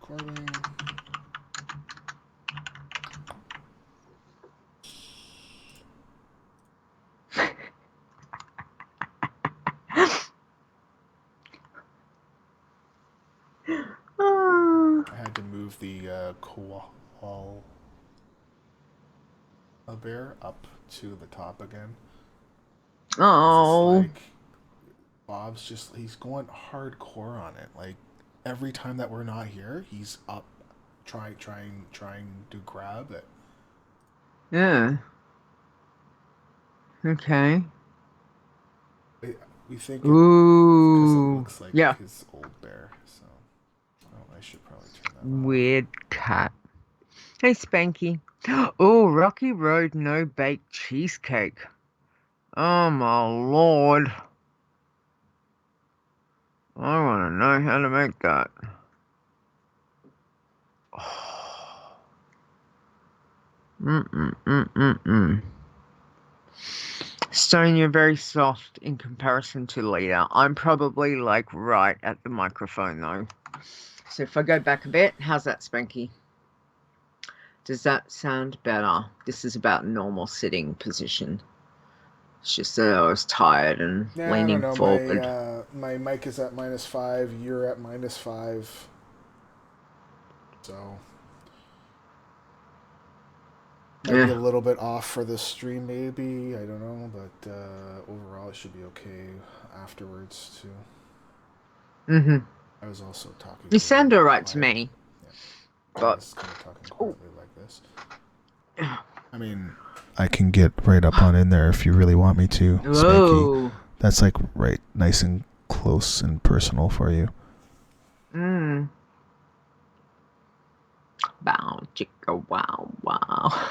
recording. I had to move the koala bear up to the top again. Oh. It's like Bob's he's going hardcore on it. Like every time that we're not here, he's up trying to grab it. Yeah. Okay. We think it because it Ooh. looks like Yeah. his old bear. So, I should probably turn that off. Weird cat. Hey, Spanky. Oh, Rocky Road no bake cheesecake. Oh my lord. I want to know how to make that. Mm. Stone, you're very soft in comparison to Leeta. I'm probably like right at the microphone though. So if I go back a bit, how's that, Spanky? Does that sound better? This is about normal sitting position. It's just that I was tired and Yeah, I don't leaning know. forward. My mic is at -5. You're at -5. So might be a Yeah. little bit off for the stream, maybe. I don't know, but overall, it should be okay afterwards too. Mm-hmm. I was also talking You really sound alright to quiet. me. Yeah, I But was kind of talking oh. quietly like this. I mean, I can get right up on in there if you really want me to, Spanky. Whoa. That's like right, nice and close and personal for you. Mm. Bow chicka wow wow.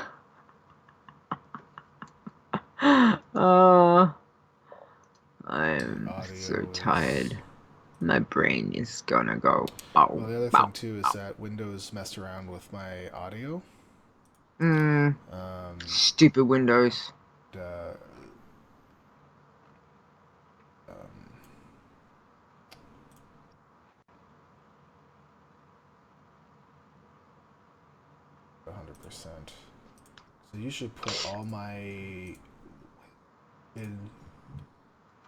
uh I'm so tired. My brain is gonna go bow Well, the other bow thing too is bow. that Windows messed around with my audio. Stupid Windows. Uh, um, 100%. So you should put all my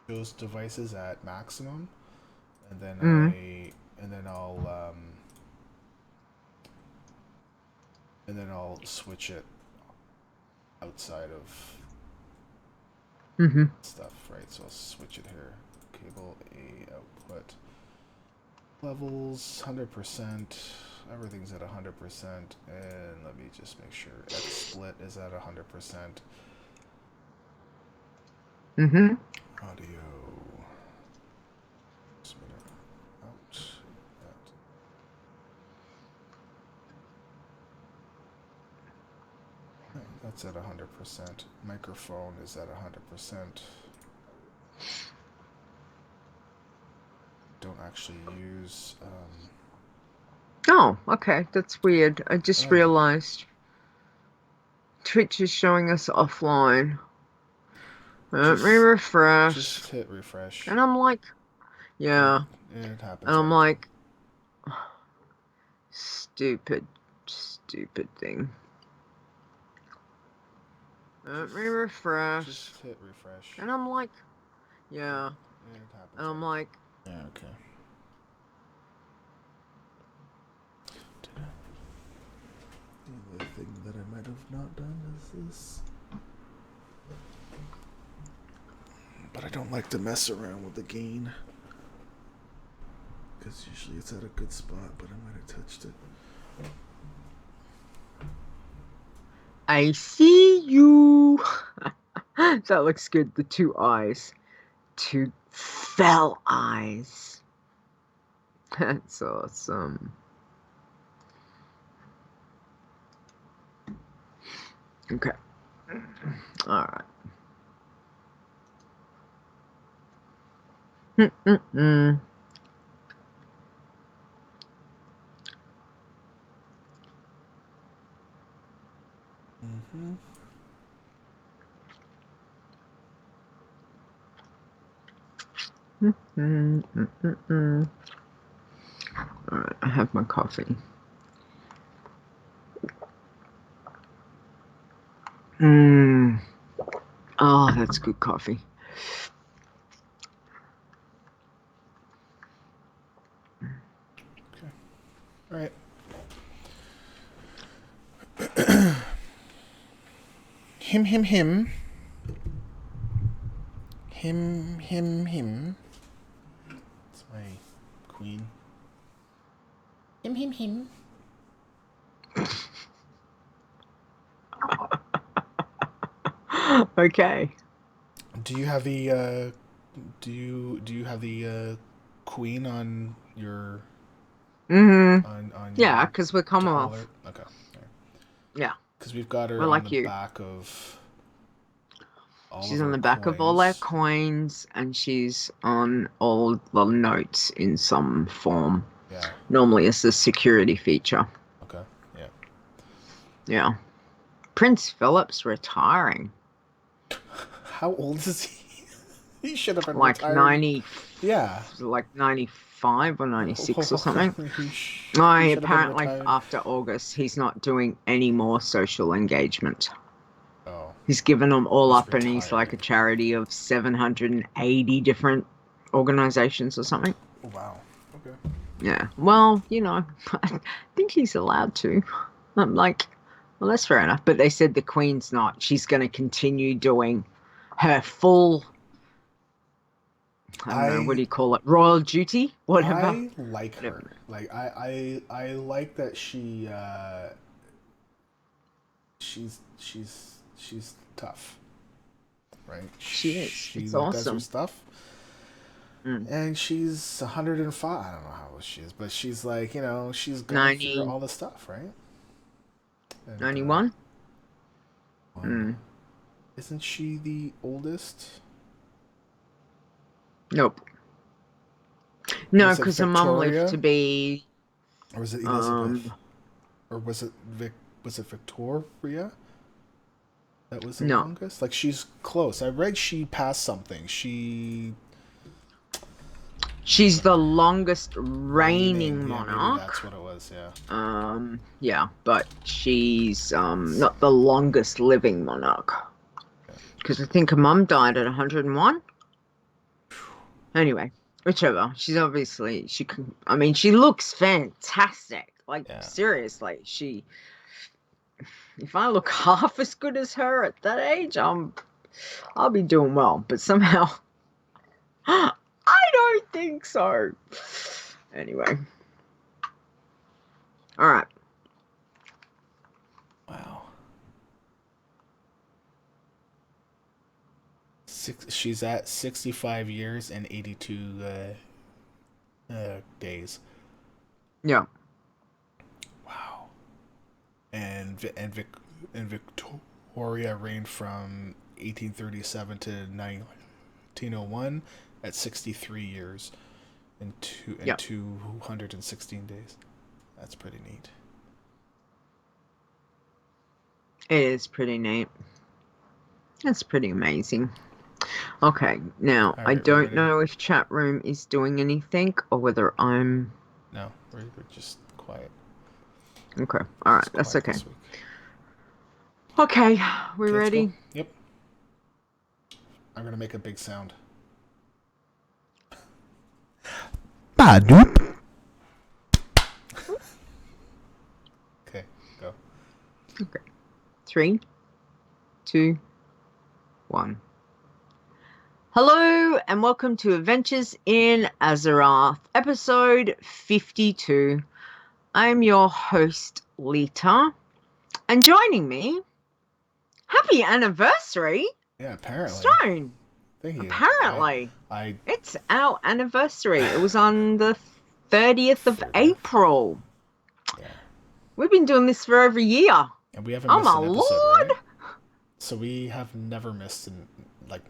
Windows devices at maximum, and then Mm. I'll switch it outside of Mm-hmm. stuff, right? So I'll switch it here. Cable A output levels 100%. Everything's at 100%, and let me just make sure XSplit is at 100%. Mm-hmm. Audio. Out. That's at 100%. Microphone is at 100%. Don't actually use. Oh, okay. That's weird. I just Oh. realized Twitch is showing us offline. Let me refresh. Just hit refresh. And I'm like, yeah. It happens And all I'm the time. like, stupid thing. Let me refresh. Just hit refresh. And I'm like, yeah. It happens And all I'm the like, time. Yeah, okay. The other thing that I might have not done is this. But I don't like to mess around with the gain. Because usually it's at a good spot, but I might have touched it. I see you. That looks good. The two eyes. Two fell eyes. That's awesome. Okay. All right. Mm-mm-mm. Mm-hmm. Mm-mm-mm-mm. All right, I have my coffee. Mm. Oh, that's good coffee. Okay. All right. Him, him, him. Him, him, him. It's my queen. Him, him, him. Okay. Do you have the do you have the queen on your Mm-hmm. on Yeah, your because we're Commonwealth. alert? Okay. Yeah, Because we've got we're her on the like you. back of all She's of on our the back of all our coins. coins, and she's on all the notes in some form. Yeah. Normally, it's a security feature. Okay. Yeah. Yeah. Prince Philip's retiring. How old is he? He should have been Like retired. 90, Yeah. like 95 or 96 or something. He should have been Apparently retired. after August, he's not doing any more social engagement. Oh, He's given them all he's up, and he's like a retiring. charity of 780 different organizations or something. Oh, wow. Okay. Yeah. Well, I think he's allowed to. I'm like, well, that's fair enough. But they said the Queen's not. She's going to continue doing her full, I don't know, what do I you call it? Royal duty? Whatever. I like Whatever. her. Like I like that she's tough, right? She is. She It's does her awesome. stuff, Mm. and she's 105. I don't know how old she is, but she's like, she's going through 90, all the stuff, right? And 91? one, Mm. isn't she the oldest? Nope. No, Was it because her mum lived to Victoria be, or was it um, Elizabeth or was it Victoria? That was the no. longest? Like, she's close. I read she passed something. She. She's the longest reigning Yeah, maybe that's monarch. what it was, yeah. Yeah, but she's not the longest living monarch. Because I think her mum died at 101. Anyway, whichever. She's obviously she can. I mean, she looks fantastic. Like Yeah. seriously, if I look half as good as her at that age, I'll be doing well. But somehow, I don't think so. Anyway, all right. Wow. She's at 65 years and 82 days. Yeah. Wow. And Victoria reigned from 1837 to 1901 at 63 years and Yeah. 216 days. That's pretty neat. It is pretty neat. That's pretty amazing. Okay, now All I right, we're don't ready. know if chat room is doing anything or whether I'm No, we're just quiet. okay. All right, Just that's quiet okay. this week. Okay, we Okay, let's go. ready? Yep. I'm gonna make a big sound. Badoop. Okay, go. Okay. 3, 2, 1. Hello and welcome to Adventures in Azeroth, episode 52. I'm your host, Leeta, and joining me, happy anniversary, Yeah, apparently. Stone. Thank you. Apparently, I it's our anniversary. It was on the 30th of 30th. April. Yeah. We've been doing this for over a year. And we haven't Oh missed my an episode, lord! right? So we have never missed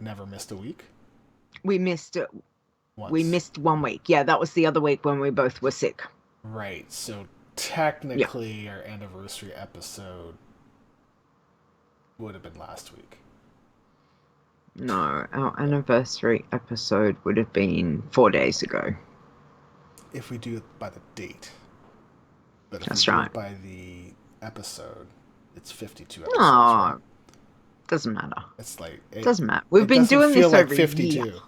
never missed a week We missed it. We once. missed 1 week. Yeah, that was the other week when we both were sick. Right. So Yeah. technically our anniversary episode would have been last week. No, our anniversary episode would have been 4 days ago. If we do it by the date. But if That's we do right. it by the episode, it's 52 episodes, Oh, right? Doesn't matter. It's like Doesn't matter. We've it been doesn't doing feel this like over a year. 52.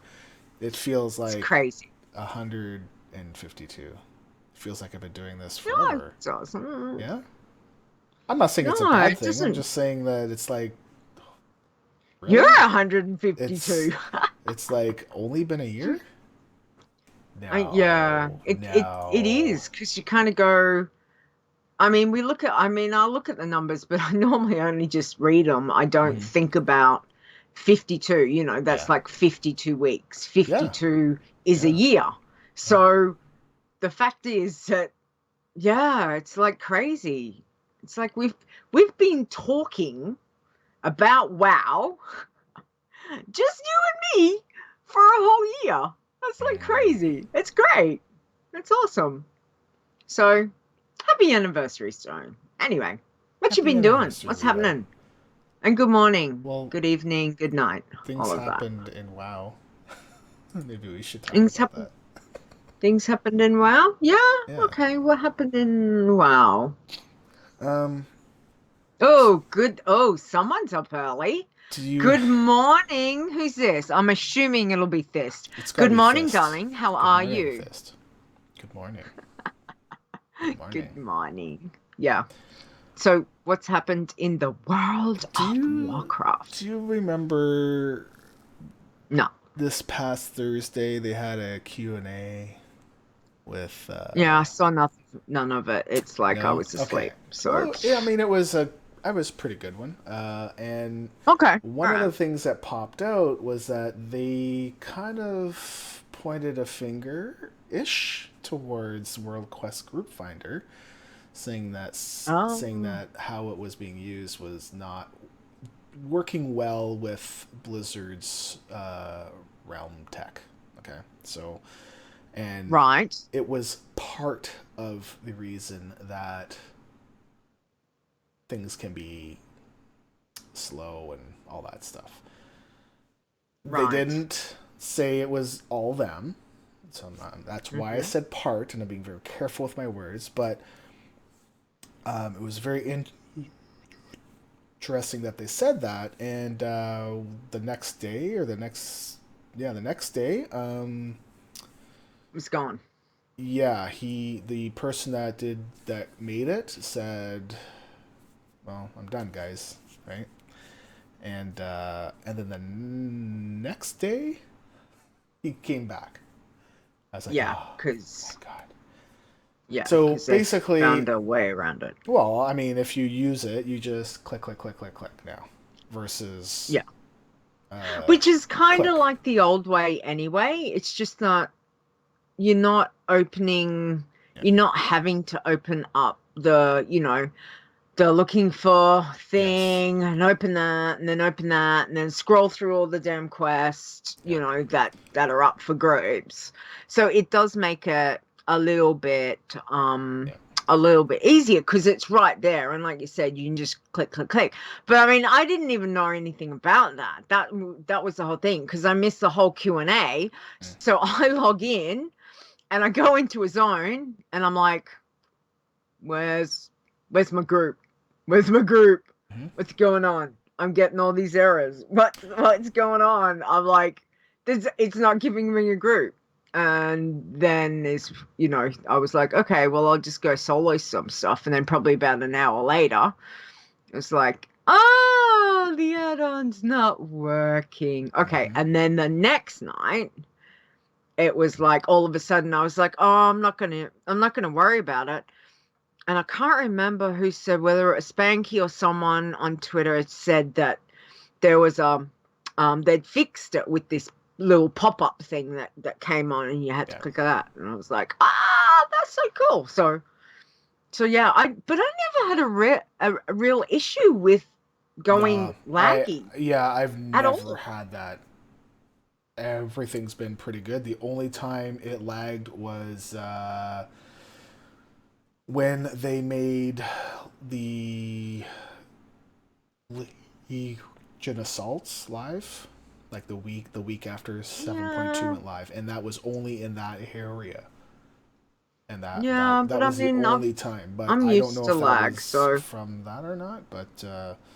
It feels It's like crazy. 152. It feels like I've been doing this No, it forever. doesn't. Yeah? I'm not saying it's a No, bad it thing. I'm doesn't. just saying that it's like, You're really? 152. It's like only been a year? Yeah, No. it No. is because you kind of go. I mean, I look at the numbers, but I normally only just read them. I don't Hmm. think about 52. That's Yeah. like 52 weeks. Yeah. 52 is a Yeah. year. Yeah. So the fact is that, yeah, it's like crazy. It's like we've been talking about WoW, just you and me, for a whole year. That's like Mm. crazy. It's great. It's awesome. So happy anniversary, Stone. Anyway, what you Happy been doing? anniversary, What's Leeta. happening? And good morning, Well, good evening, good night, all things of that. happened in WoW. Maybe we should talk Things about happen. that. Things happened in WoW. Yeah. Yeah. Okay. What happened in WoW? Um, Oh, good. Oh, someone's up early. do you... Good morning. Who's this? I'm assuming it'll be Fist. It's gotta Good be morning, Fist. darling. How Good are morning, you? Fist. Good morning. Good morning. Good morning. Yeah. So, what's happened in the world Do of you... Warcraft? Do you remember No. this past Thursday they had a Q&A with... Yeah, I saw nothing, none of it. It's like I No? was Okay. asleep. So, Well, yeah, I mean, it was a... I was a pretty good one. And okay. one All of right. the things that popped out was that they kind of pointed a finger-ish towards World Quest Group Finder, saying Oh, that how it was being used was not working well with Blizzard's realm tech. Okay, so and right. it was part of the reason that things can be slow and all that stuff. They Right. didn't say it was all them, so that's why I Mm-hmm. said part, and I'm being very careful with my words. But it was very interesting that they said that, and the next day or the next day, It's gone. yeah, the person that made it said, "Well, I'm done, guys," right? And then the next day he came back. I was like, Yeah, oh, because thank God. yeah, So because they basically, found a way around it. well, I mean, if you use it, you just click, click, click, click, click now, versus Yeah, which is kind of click. like the old way anyway. It's just not you're not opening, Yeah. you're not having to open up the looking for Yes. thing and open that and then open that and then scroll through all the damn quests, Yeah. that are up for groups. So it does make it a little bit Yeah. a little bit easier because it's right there, and like you said, you can just click click click. But I mean, I didn't even know anything about that was the whole thing because I missed the whole Q&A. Mm. So I log in and I go into a zone and I'm like, where's where's my group? Where's my group? Mm-hmm. What's going on? I'm getting all these errors. What's going on? I'm like, it's not giving me a group. And then I was like, okay, well, I'll just go solo some stuff. And then probably about an hour later, it's like, oh, the add-on's not working. Okay. Mm-hmm. And then the next night, it was like all of a sudden I was like, oh, I'm not gonna worry about it. And I can't remember who said, whether it was Spanky or someone on Twitter had said that there was they'd fixed it with this little pop-up thing that came on and you had to Yeah. click that. And I was like, that's so cool. So yeah, but I never had a real issue with going No, laggy I've at never all. had that. Everything's been pretty good. The only time it lagged was when they made the Legion Assaults live, like the week after 7.2 Yeah, went live, and that was only in that area, and that yeah, that but that I was the mean, only time. But I'm I don't used know to if that lag, was so from that or not. But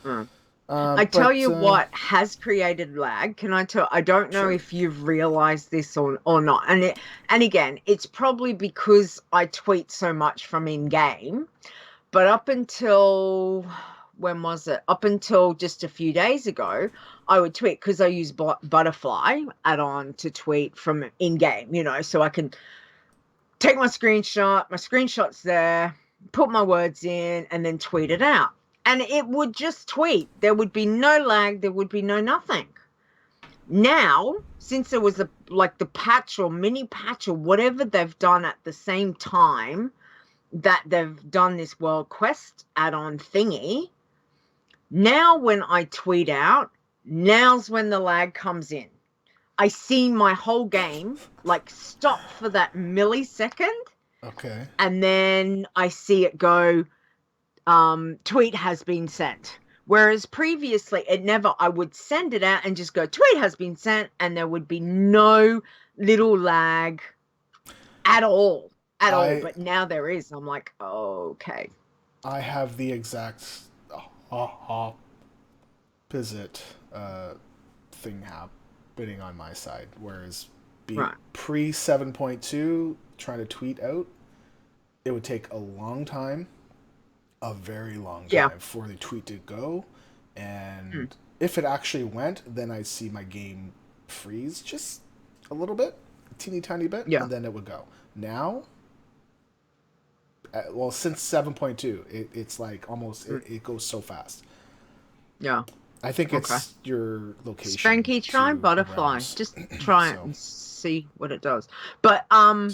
mm. I tell But you what has created lag. Can I tell? I don't know sure. if you've realized this or not. And again, it's probably because I tweet so much from in game. But up until when was it? Up until just a few days ago, I would tweet because I use Butterfly add-on to tweet from in game. So I can take my screenshot. My screenshot's there. Put my words in, and then tweet it out. And it would just tweet. There would be no lag. There would be no nothing. Now, since there was the patch or mini patch or whatever they've done at the same time that they've done this World Quest add-on thingy, now when I tweet out, now's when the lag comes in. I see my whole game stop for that millisecond, Okay. and then I see it go, tweet has been sent. Whereas previously, I would send it out and just go, tweet has been sent, and there would be no little lag at all. At all. I But now there is. I'm like, okay. I have the exact opposite thing happening on my side. Whereas Right. pre 7.2, trying to tweet out, it would take a long time, a very long Yeah. time for the tweet to go. Mm. And if it actually went, then I'd see my game freeze just a little bit, a teeny tiny bit, Yeah. and then it would go. Now, well, since 7.2, it's like almost, it goes so fast. Yeah. I think Okay. it's your location Spanky, try to Butterfly. realms. Just try it So, and see what it does. But so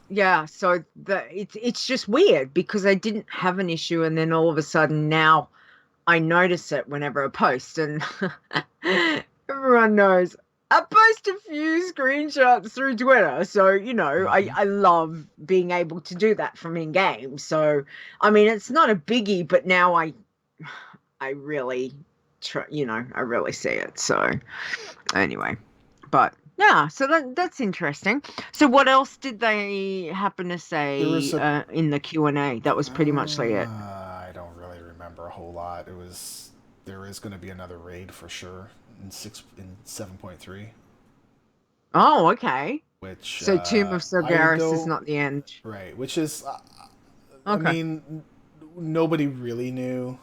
yeah, so it's just weird because I didn't have an issue, and then all of a sudden now I notice it whenever I post, and everyone knows I post a few screenshots through Twitter. So, I love being able to do that from in game. So, I mean, it's not a biggie, but now I really try, I really see it. So, anyway, but yeah, so that's interesting. So, what else did they happen to there say was a. in the Q&A? That was pretty much it. I don't really remember a whole lot. It was there is going to be another raid for sure in 7.3, Oh, okay. which So Tomb of I Sargeras is don't not the end. right, which is I Okay. mean nobody really knew.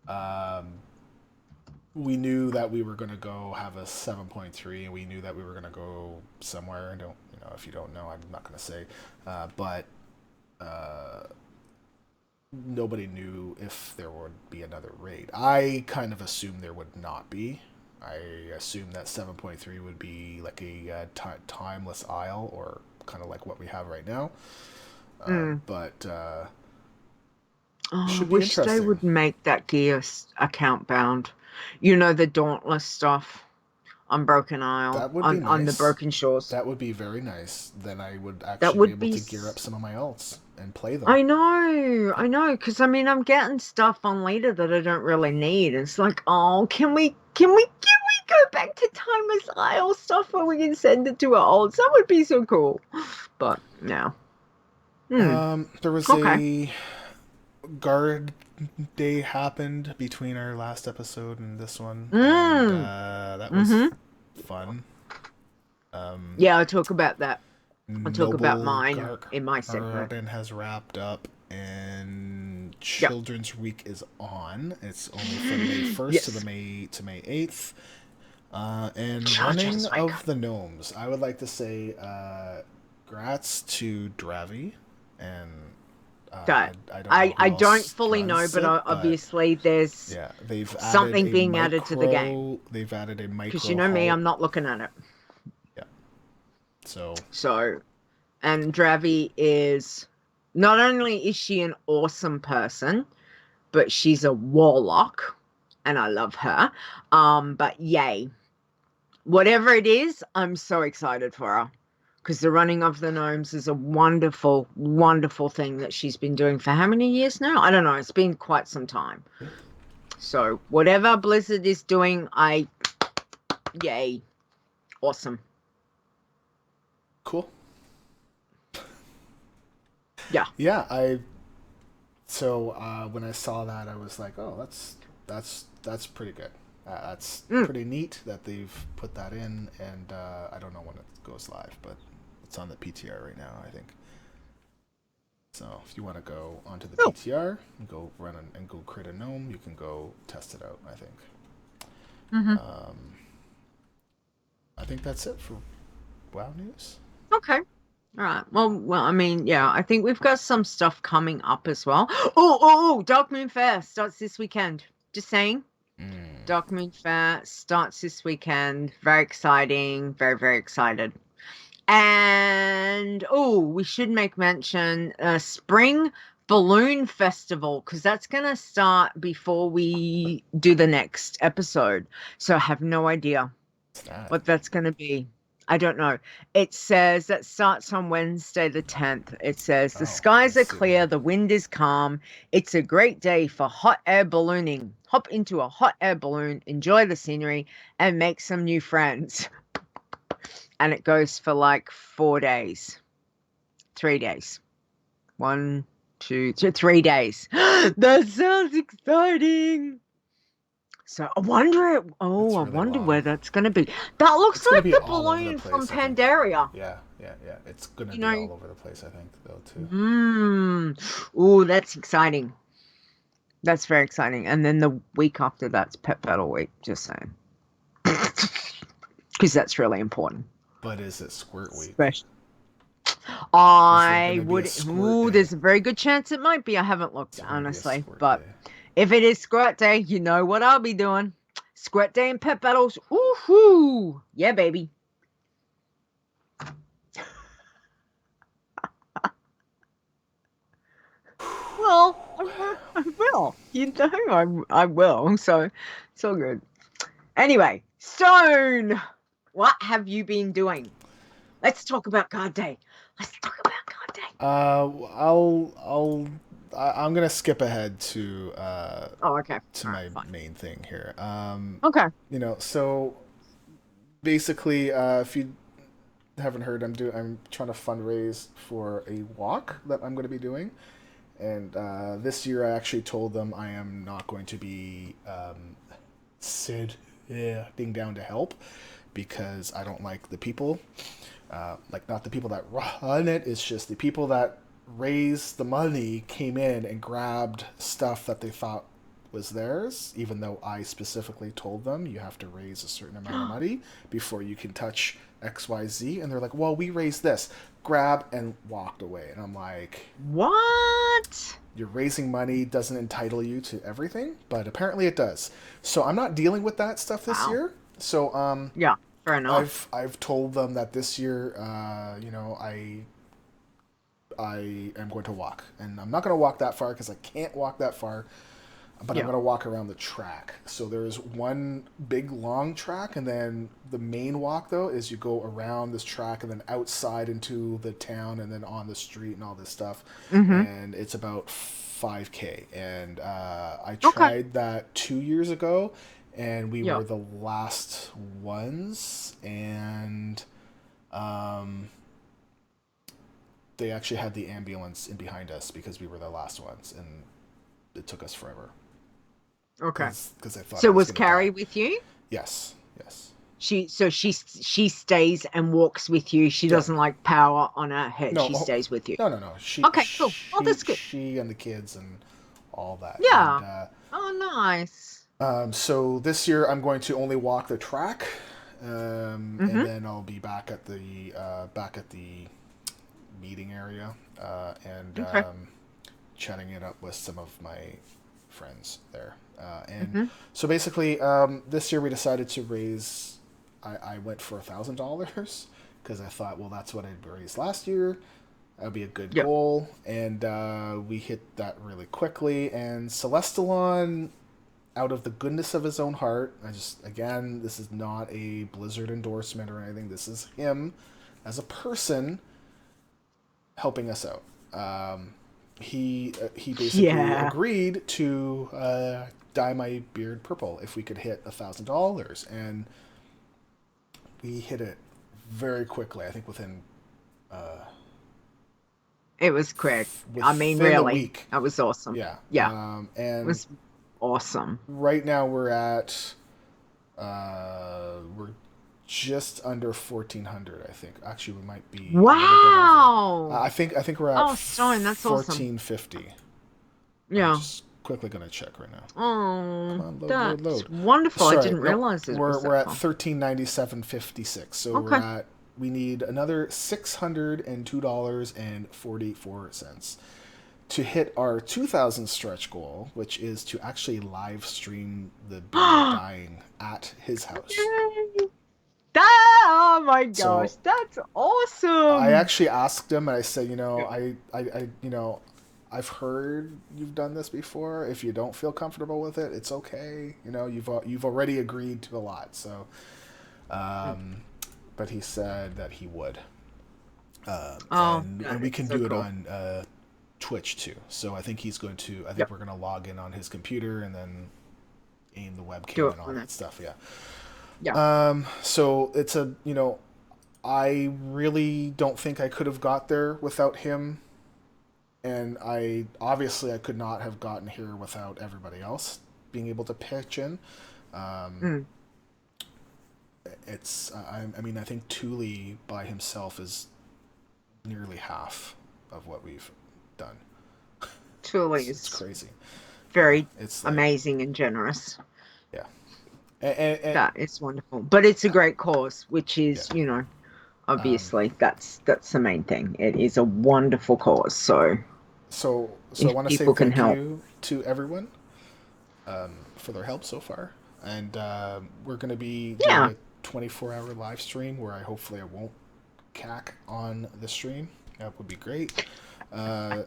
Um, we knew that we were going to go have a 7.3, and we knew that we were going to go somewhere. I don't, if you don't know, I'm not going to say, but uh, nobody knew if there would be another raid. I kind of assumed there would not be. I assumed that 7.3 would be like a timeless isle, or kind of like what we have right now. Mm. But Oh, I should be wish they interesting. would make that gear account bound. The Dauntless stuff on Broken Isle, That would be on the nice. Broken Shores. That would be very nice. Then I would That actually be would able be. to gear up some of my alts and play them. I know, because I mean, I'm getting stuff on later that I don't really need. It's like, oh, can we go back to Timeless Isle stuff where we can send it to our olds? That would be so cool. But no. There was Okay. a guard day happened between our last episode and this one, and that was Mm-hmm. fun. Yeah, I'll talk about that. I'll talk about Noble mine in my segment. Garden has wrapped up, and Yep. Children's Week is on. It's only from May 1st Yes. to May 8th. And running Children's Week. of the Gnomes, I would like to say grats to Dravi, and That I don't know I who don't else fully know, runs but it, but obviously there's yeah, they've added something a being added to the game. They've added a Because micro you know me, halt. I'm not looking at it. Yeah, so So, and Dravi is not only is she an awesome person, but she's a warlock, and I love her. But yay, whatever it is, I'm so excited for her. Because the running of the gnomes is a wonderful, wonderful thing that she's been doing for how many years now? I don't know. It's been quite some time. So whatever Blizzard is doing, yay, awesome. cool. Yeah. Yeah, I. So when I saw that, I was like, "Oh, that's that's pretty good. That's Mm. pretty neat that they've put that in, and I don't know when it goes live, but it's on the PTR right now, I think. So if you want to go onto the Cool. PTR and go run and go create a gnome, you can go test it out. I think. Mm-hmm. Um, I think that's it for WoW news. Okay. All right. Well, I mean, yeah, I think we've got some stuff coming up as well. Oh, Dark Moon Fair starts this weekend. Just saying. Mm. Dark Moon Fair starts this weekend. Very exciting. Very, very excited. And we should make mention Spring Balloon Festival, because that's going to start before we do the next episode. So I have no idea What's that? what that's going to be. I don't know. It says that starts on Wednesday the 10th. It says the Oh, skies let's are see clear, here. the wind is calm. It's a great day for hot air ballooning. Hop into a hot air balloon, enjoy the scenery, and make some new friends. And it goes for like 4 days. 3 days. 1, 2, 3 days. That sounds exciting. So I wonder, That's I really wonder long. where that's going to be. That looks It's gonna like be the all over the balloon from place, I think. Pandaria. Yeah, yeah, yeah. It's gonna You be know, all over the place, I think, though, too. That's exciting. That's very exciting. And then the week after that's Pet Battle Week, just saying. Because that's really important. But is it Squirt Week? Special. Is there I gonna be a would, Squirt Day? there's a very good chance it might be. I haven't Is looked, there gonna be a honestly. Squirt But Day? if it is Squirt Day, you know what I'll be doing. Squirt Day and Pet Battles. Woohoo! Yeah, baby. Well, I will. You know, I will. So it's all good. Anyway, Stone, what have you been doing? Let's talk about Card Day. Let's talk about Card Day. I'm gonna skip ahead Oh, okay. to All right, my fine. main thing here. Okay. So basically, if you haven't heard, I'm trying to fundraise for a walk that I'm going to be doing, and this year I actually told them I am not going to be sitting down to help because I don't like the people. Like not the people that run it. It's just the people that raised the money came in and grabbed stuff that they thought was theirs, even though I specifically told them you have to raise a certain amount of money before you can touch XYZ. And they're like, well, we raised this. Grab and walked away. And I'm like, What? you're raising money doesn't entitle you to everything, but apparently it does. So I'm not dealing with that stuff this Wow. year. So Yeah, fair enough. I've told them that this year, I am going to walk, and I'm not going to walk that far because I can't walk that far. But I'm Yeah. going to walk around the track. So there's one big long track, and then the main walk though is you go around this track and then outside into the town and then on the street and all this stuff. Mm-hmm. And it's about 5K. And I Okay. tried that 2 years ago, and we Yeah. were the last ones. And um, they actually had the ambulance in behind us because we were the last ones, and it took us forever Okay. because I thought I So was was going to die. Carrie with you? Yes, yes. She stays and walks with you. She Yeah. doesn't like power on her head. No, She stays with you. no. Okay, cool. Oh, that's good. She and the kids and all that. And Yeah. Oh, nice. so this year I'm going to only walk the track, and Mm-hmm. then I'll be back at the meeting area, and Okay. chatting it up with some of my friends there. And Mm-hmm. so basically, this year we decided to raise. I went for $1,000 because I thought, well, that's what I raised last year. That would be a good Yep. goal, and we hit that really quickly. And Celestalon, out of the goodness of his own heart, again, this is not a Blizzard endorsement or anything. This is him as a person helping us out. He basically Yeah. agreed to dye my beard purple if we could hit $1,000, and we hit it very quickly. I think It was quick. I mean, within a really, week. that was awesome. Yeah. Yeah. It And was. awesome. Right now we're just under 1,400. I think actually we might be a little bit over. Wow. I think we're at Oh, Stone, that's awesome. 1450. I'm Yeah. just quickly gonna check right now. Come Oh, on, load, load, that's load. wonderful. I Sorry, didn't nope. realize it was We're that at far. 1397.56. So Okay. we need another $602.44 to hit our 2,000 stretch goal, which is to actually live stream the beer dying at his house. Yay. Oh my gosh, So that's I awesome. actually asked him, and I said, Yeah. I've heard you've done this before. If you don't feel comfortable with it, it's okay. You've already agreed to a lot. So, but he said that he would, Oh, and that we is can so do it cool. on Twitch too. So I think he's going to. I think Yep. we're going to log in on his computer and then aim the Do webcam it and all on it. that stuff. Yeah. Yeah. So it's I really don't think I could have got there without him, and I could not have gotten here without everybody else being able to pitch in. Um, Mm. I mean, I think Thule by himself is nearly half of what we've done. Truly It's is crazy. Yeah, very it's like, amazing and generous. yeah, and That is wonderful. But it's a great cause, which yeah. is, Um, obviously that's the main thing. It is a wonderful cause. So so I if want to say people can thank help. you to everyone for their help so far, and we're going to be doing Yeah. a 24-hour live stream where I won't cack on the stream. That would be great. Uh,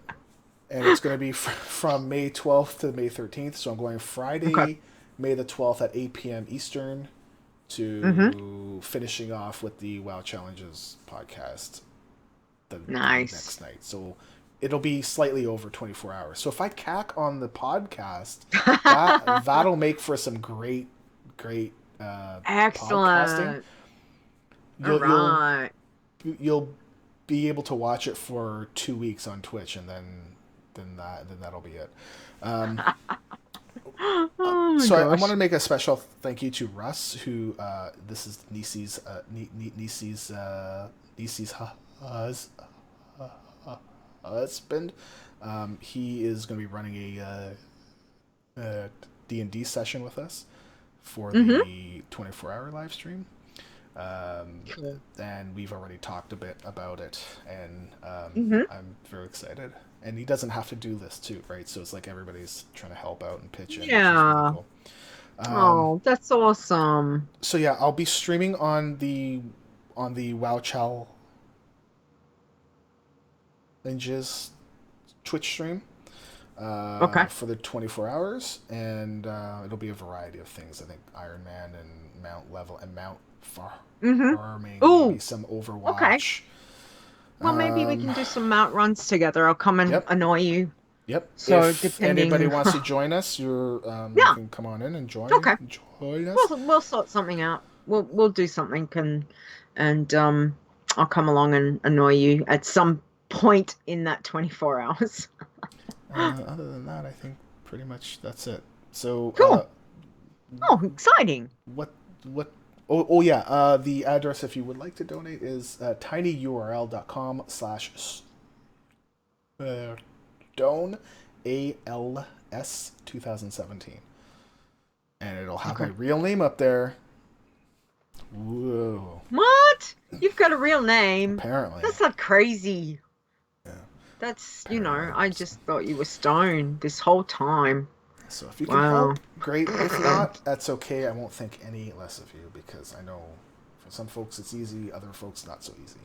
and it's going to be from May 12th to May 13th. So I'm going Okay. Friday, May the 12th at 8 p.m. Eastern Mm-hmm. to finishing off with the WoW Challenges podcast the Nice. next night. So it'll be slightly over 24 hours. So if I cack on the podcast, that'll make for some great podcasting. Excellent. All You'll you'll right. you'll be able to watch it for 2 weeks on Twitch, and then that'll be it. Um, Oh my so I want gosh. to make a special thank you to Russ, who this is Nisi's husband. He is going to be running a D&D session with us for Mm-hmm. the 24-hour live stream. Cool. And we've already talked a bit about it, and Mm-hmm. I'm very excited. And he doesn't have to do this too, right? So it's like everybody's trying to help out and pitch in, which is really Yeah. cool. Oh, that's awesome. So yeah, I'll be streaming on the WoW Challenges Twitch stream Okay. for the 24 hours, and it'll be a variety of things. I think Iron Man and Mount Level and Mount Mm-hmm. Farming, maybe Oh, some okay. Overwatch. Well, maybe we Um, can do some mount runs together. I'll come and yep, annoy you. yep. So If anybody depending. wants to join us, you Yeah. can come on in and Okay. join us. We'll sort something out. We'll do something and I'll come along and annoy you at some point in that 24 hours. Other than that, I think pretty much that's it. So, Cool. Oh, exciting. what? Oh yeah. The address, if you would like to donate, is tinyurl.com/stone ALS 2017, and it'll have my Okay. real name up there. Whoa! What? You've got a real name. Apparently, That's not crazy. yeah. That's, Apparently. I just thought you were stoned this whole time. So if you can Wow. help, great. If not, that's okay. I won't think any less of you because I know for some folks it's easy, other folks not so easy.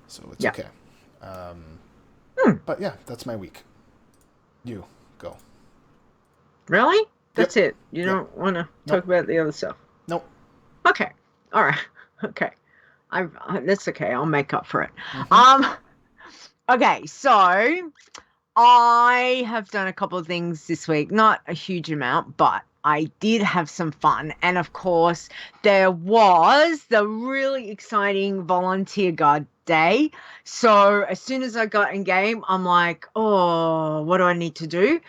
So it's Yeah. okay. Hmm. But yeah, that's my week. You go. Really? Yep. That's it. You Yep. don't want to talk Nope. about the other stuff. Nope. Okay. All right. Okay. That's okay. I'll make up for it. Mm-hmm. Okay, so I have done a couple of things this week, not a huge amount, but I did have some fun. And of course, there was the really exciting volunteer guard day. So as soon as I got in game, I'm like, oh, what do I need to do?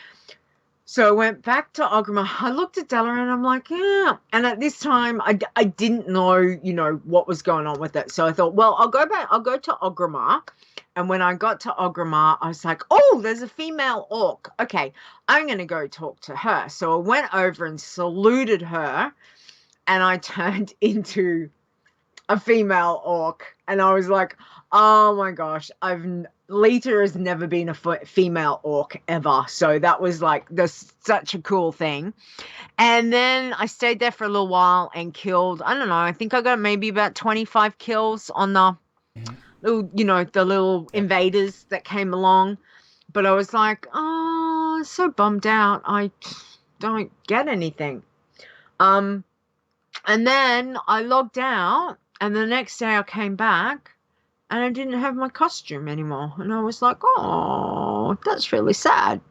So I went back to Ogrima. I looked at Della and I'm like, yeah. And at this time, I didn't know, what was going on with it. So I thought, well, I'll go back. I'll go to Ogrima. And when I got to Ogrima, I was like, oh, there's a female orc. Okay, I'm going to go talk to her. So I went over and saluted her. And I turned into a female orc. And I was like, oh my gosh, Leeta has never been a female orc ever. So that was like such a cool thing. And then I stayed there for a little while and killed, I don't know, I think I got maybe about 25 kills on the little, the little invaders that came along. But I was like, oh, so bummed out. I don't get anything. And then I logged out, and the next day I came back and I didn't have my costume anymore. And I was like, oh, that's really sad.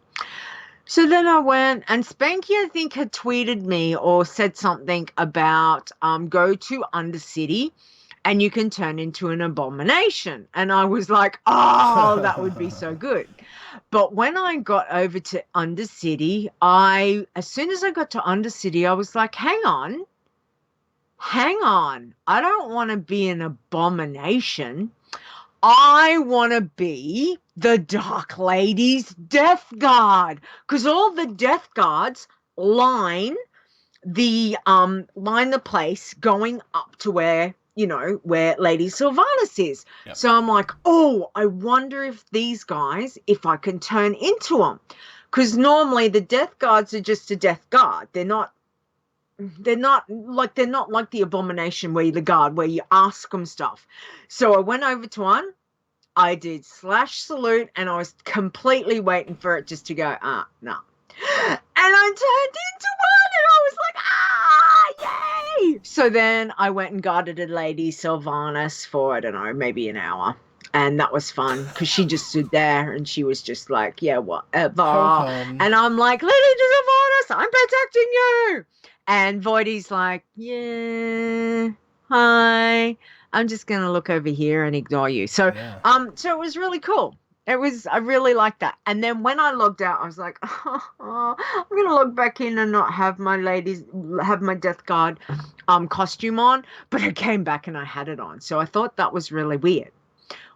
So then I went, and Spanky, I think, had tweeted me or said something about go to Undercity and you can turn into an abomination. And I was like, oh, that would be so good. But when I got over to Undercity, as soon as I got to Undercity, I was like, hang on. I don't want to be an abomination. I want to be the Dark Lady's Death Guard, because all the Death Guards line the place going up to where Lady Sylvanas is. Yep. So I'm like, oh, I wonder if I can turn into them, because normally the Death Guards are just a Death Guard. They're not like the abomination where you ask them stuff. So I went over to one, I did /salute, and I was completely waiting for it just to go, no. And I turned into one, and I was like, yay! So then I went and guarded a Lady Sylvanas for, I don't know, maybe an hour. And that was fun, because she just stood there and she was just like, yeah, whatever. And I'm like, Lady Sylvanas, I'm protecting you. And Voidy's like, yeah, hi. I'm just going to look over here and ignore you. So, so it was really cool. I really liked that. And then when I logged out, I was like, I'm going to log back in and not have my Death Guard costume on. But I came back and I had it on. So I thought that was really weird.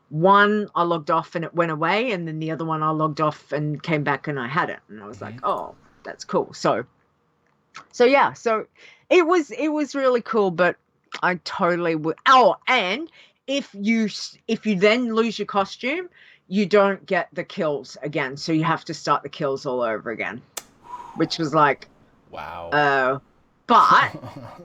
One, I logged off and it went away. And then the other one, I logged off and came back and I had it. And I was like, oh, that's cool. So yeah, so it was really cool, but I totally would. Oh, and if you then lose your costume, you don't get the kills again. So you have to start the kills all over again, which was like, wow. But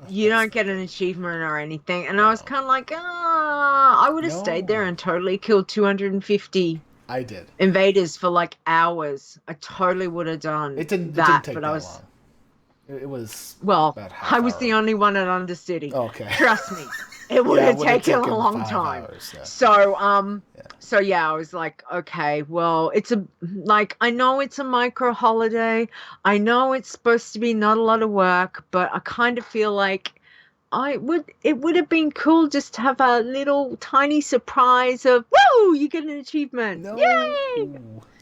you don't get an achievement or anything. And I was kind of like, I would have stayed there and totally killed 250. I did invaders for like hours. I totally would have done it. Didn't take but that I was long. It was I was the only one at Undercity. Okay. Trust me. It would have taken a long time. Hours, yeah. So I was like, okay, well, I know it's a micro holiday. I know it's supposed to be not a lot of work, but I kind of feel like it would have been cool just to have a little tiny surprise of, whoa, you get an achievement. No. Yay!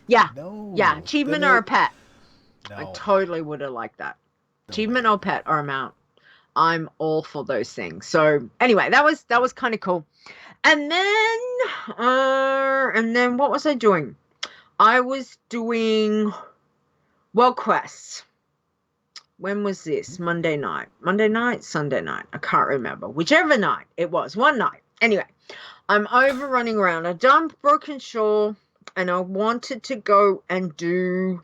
Yeah. No. Yeah, achievement or a pet. No. I totally would have liked that. Achievement or pet or amount. I'm all for those things. So anyway, that was kind of cool. And then what was I doing? I was doing World Quests. When was this? Monday night, Sunday night. I can't remember. Whichever night it was. One night. Anyway, I'm over running around. I've done Broken Shore, and I wanted to go and do.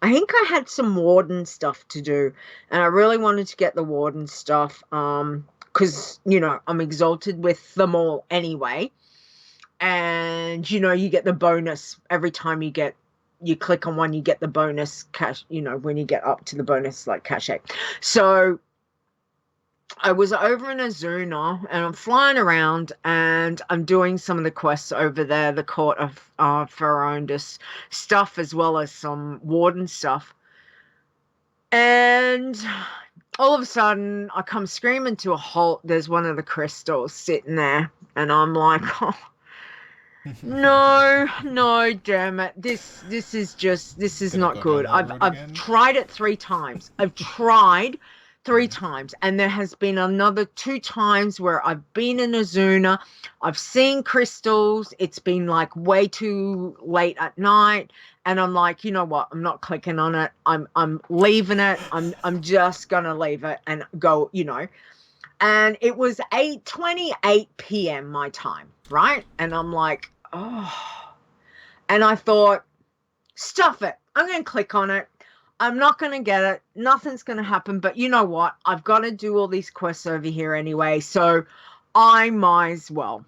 I think I had some warden stuff to do, and I really wanted to get the warden stuff because, I'm exalted with them all anyway. And, you get the bonus every time you click on one, you get the bonus cash, when you get up to the bonus, like cachet. So I was over in Azuna and I'm flying around and I'm doing some of the quests over there, the Court of Ferondus stuff, as well as some warden stuff. And all of a sudden I come screaming to a halt. There's one of the crystals sitting there and I'm like, oh, No, damn it. This is Gonna not go down good. that I've road I've again? tried it 3 times. I've tried three Hmm. times, and there has been another 2 times where I've been in Azuna. I've seen crystals. It's been like way too late at night, and I'm like, you know what? I'm not clicking on it. I'm leaving it. I'm just gonna leave it and go. And it was 8:28 p.m. my time, right? And I'm like, oh. And I thought, stuff it. I'm going to click on it. I'm not going to get it. Nothing's going to happen. But you know what? I've got to do all these quests over here anyway. So I might as well.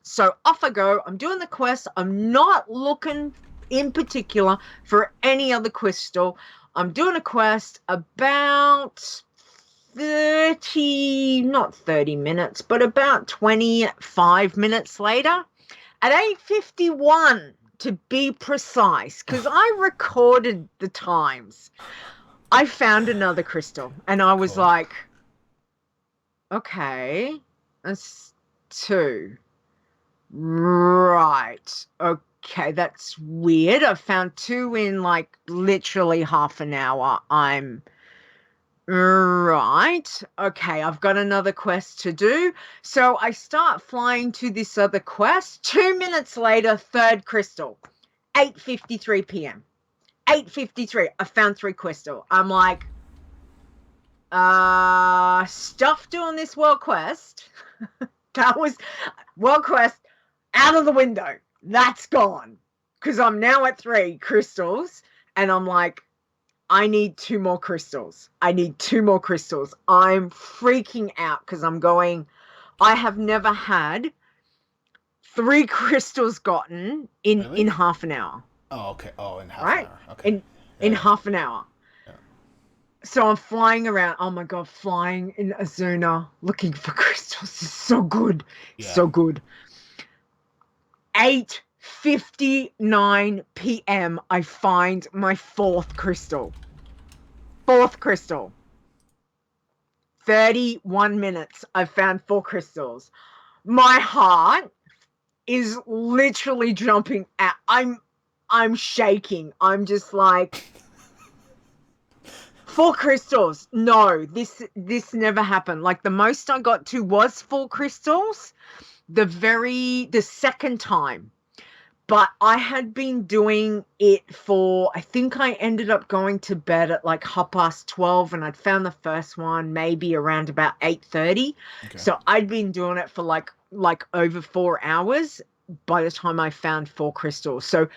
So off I go. I'm doing the quest. I'm not looking in particular for any other crystal. I'm doing a quest about not 30 minutes, but about 25 minutes later at 8:51 to be precise, because I recorded the times. I found another crystal and I was Cool. like, okay, that's two. Right. Okay, that's weird. I found two in like literally half an hour. I'm right. Okay, I've got another quest to do. So I start flying to this other quest. 2 minutes later, third crystal. 8:53 p.m. 8:53. I found three crystal. I'm like, stuff doing this world quest. That was world quest out of the window. That's gone. Because I'm now at 3 crystals. And I'm like, I need 2 more crystals. I need 2 more crystals. I'm freaking out because I have never had 3 crystals gotten in Really? half an hour, Oh, okay. Oh, in half an right? hour. Okay. In Yeah, half an hour. yeah, So I'm flying around. Oh my God, flying in Azuna looking for crystals is so good. yeah. So good. 8:59 p.m. I find my fourth crystal. Fourth crystal. 31 minutes. I've found 4 crystals. My heart is literally jumping out. I'm shaking. I'm just like, 4 crystals. No, this never happened. Like the most I got to was 4 crystals the second time. But I had been doing it for, I think I ended up going to bed at like 12:30, and I'd found the first one maybe around about 8:30. Okay. So I'd been doing it for like over 4 hours by the time I found 4 crystals. So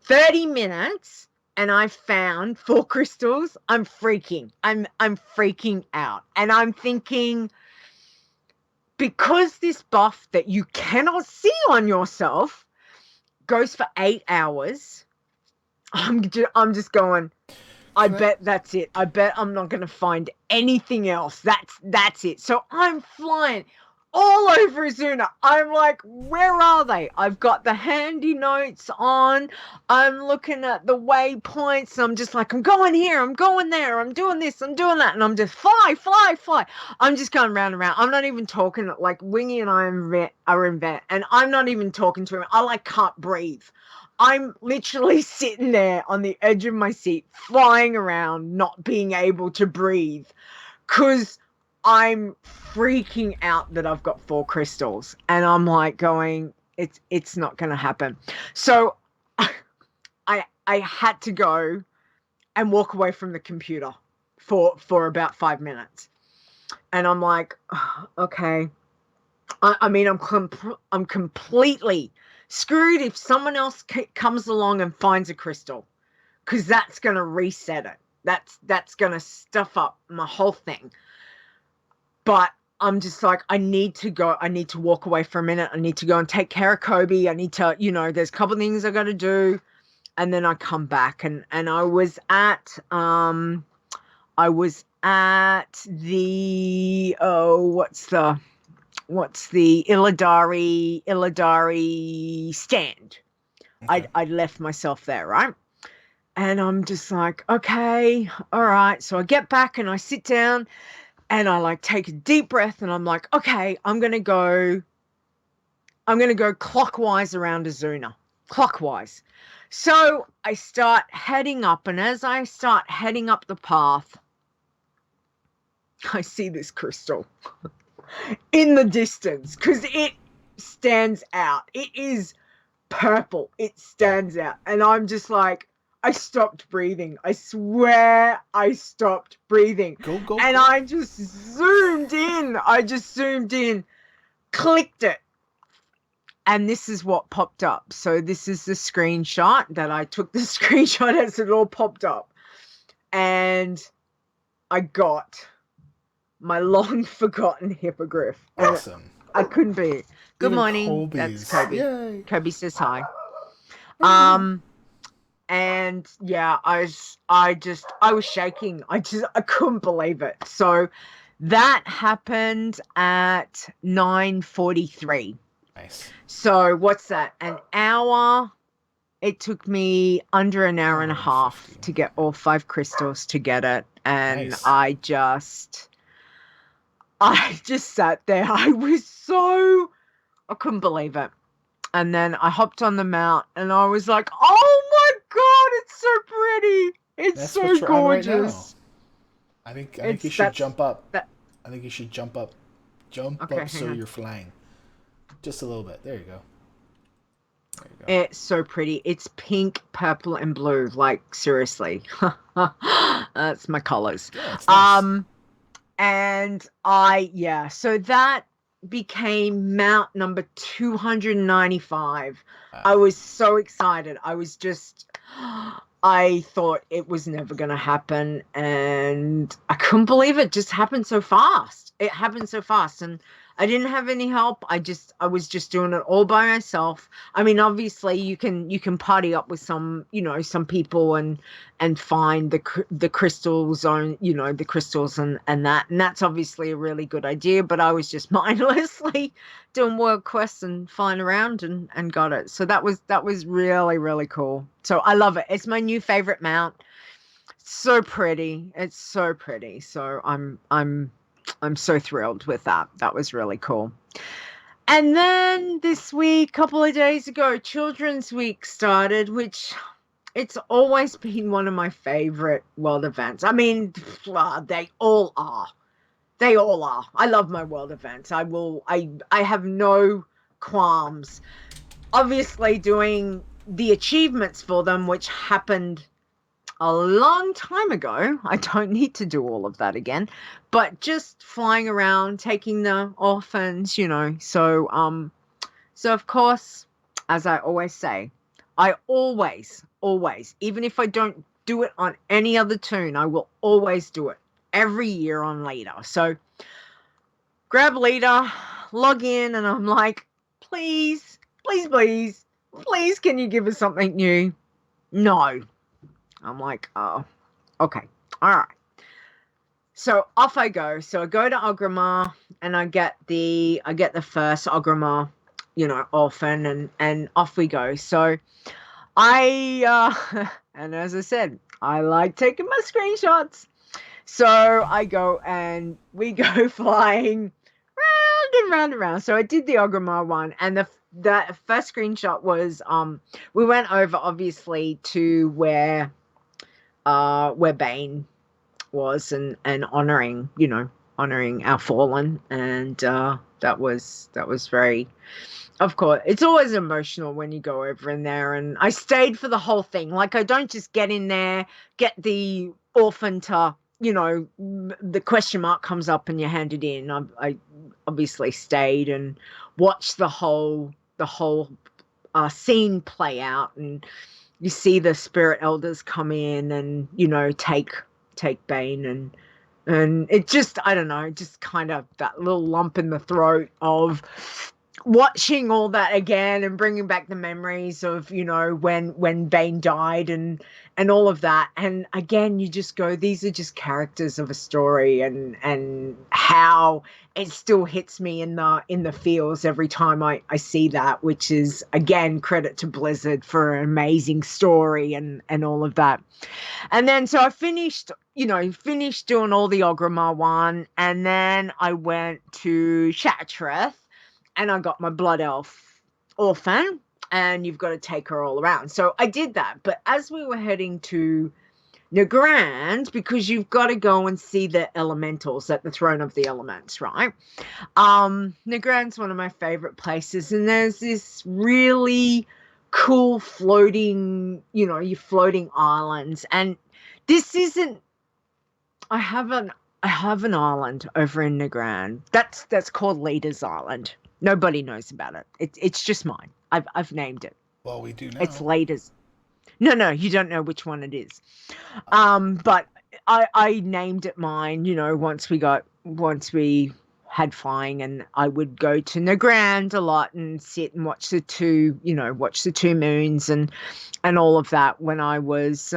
30 minutes and I found 4 crystals. I'm freaking. I'm freaking out. And I'm thinking, because this buff that you cannot see on yourself goes for 8 hours, I'm just going, I Can I? bet that's it. I bet I'm not going to find anything else. That's it. So I'm flying all over Azuna. I'm like, where are they? I've got the handy notes on. I'm looking at the waypoints. I'm just like, I'm going here. I'm going there. I'm doing this. I'm doing that. And I'm just fly, fly, fly. I'm just going round and round. I'm not even talking. Like Wingy and I are in vet, and I'm not even talking to him. I like can't breathe. I'm literally sitting there on the edge of my seat, flying around, not being able to breathe, because I'm freaking out that I've got 4 crystals, and I'm like going, it's not going to happen. So I had to go and walk away from the computer for about 5 minutes, and I'm like, oh, okay. I mean, I'm completely screwed if someone else comes along and finds a crystal, because that's going to reset it. That's going to stuff up my whole thing. But I'm just like, I need to go. I need to walk away for a minute. I need to go and take care of Kobe. I need to, there's a couple of things I got to do, and then I come back. And I was at the what's the Illidari stand. Okay. I left myself there, right? And I'm just like, okay, all right. So I get back and I sit down and I like take a deep breath and I'm like, okay, I'm gonna go I'm going to go clockwise around Azuna. Clockwise. So I start heading up, and as I start heading up the path, I see this crystal in the distance because it stands out. It is purple. It stands out. And I'm just like, I stopped breathing. I swear I stopped breathing. Go. I just zoomed in. Clicked it. And this is what popped up. So this is the screenshot that I took the screenshot as it all popped up. And I got my long forgotten hippogriff. Awesome. I couldn't be. Good Even morning. Colby's. That's Kobe. Yay. Kobe says hi. And yeah, I was shaking. I couldn't believe it. So that happened at 9:43. Nice. So what's that? An hour. It took me under an hour and a half to get all 5 crystals to get it. And Nice. I just sat there. I couldn't believe it. And then I hopped on the mount and I was like, oh my God, it's so pretty. It's so gorgeous. I think you should jump up. I think you should jump up. Jump up so you're flying. Just a little bit. There you go. It's so pretty. It's pink, purple, and blue. Like, seriously. That's my colors. Yeah, it's nice. And so that became mount number 295. I was so excited. I thought it was never going to happen, and I couldn't believe it just happened so fast. It happened so fast, and I didn't have any help. I was just doing it all by myself. I mean, obviously you can party up with some people and find the crystals on, the crystals and that's obviously a really good idea, but I was just mindlessly doing world quests and flying around and got it. So that was really, really cool. So I love it. It's my new favorite mount. So pretty. It's so pretty. So I'm so thrilled with that. That was really cool. And then this week, couple of days ago, Children's Week started, which it's always been one of my favorite world events. I mean, they all are. They all are. I love my world events. I have no qualms. Obviously doing the achievements for them, which happened a long time ago. I don't need to do all of that again, but just flying around, taking the orphans, So of course, as I always say, I always, even if I don't do it on any other toon, I will always do it every year on Leeta. So grab Leeta, log in, and I'm like, please, can you give us something new? No. I'm like, oh, okay. All right. So off I go. So I go to Ogrimmar and I get the first Ogrimmar, orphan, and off we go. So I and as I said, I like taking my screenshots. So I go and we go flying round and round. So I did the Ogrimmar one, and the first screenshot was we went over obviously to where Bane was and honoring our fallen, and that was very, of course, it's always emotional when you go over in there, and I stayed for the whole thing. Like, I don't just get in there, get the orphan to, the question mark comes up and you hand it in. I obviously stayed and watched the whole scene play out, and you see the spirit elders come in and, take Bane, and it just, I don't know, just kind of that little lump in the throat of watching all that again and bringing back the memories of, when Bane died and all of that. And again, you just go, these are just characters of a story, and how it still hits me in the feels every time I see that, which is, again, credit to Blizzard for an amazing story and all of that. And then so I finished doing all the Ogrimmar one, and then I went to Shattrath and I got my Blood Elf orphan, and you've got to take her all around. So I did that. But as we were heading to Nagrand, because you've got to go and see the elementals at the Throne of the Elements, right? Nagrand's one of my favorite places, and there's this really cool floating, your floating islands. And this isn't, I have an island over in Nagrand. That's called Leeta's Island. Nobody knows about it. It's just mine. I've named it. Well, we do It's now. Leeta's. No, you don't know which one it is. But I named it mine, once we had flying, and I would go to Nagrand a lot and sit and watch the two moons and all of that when I was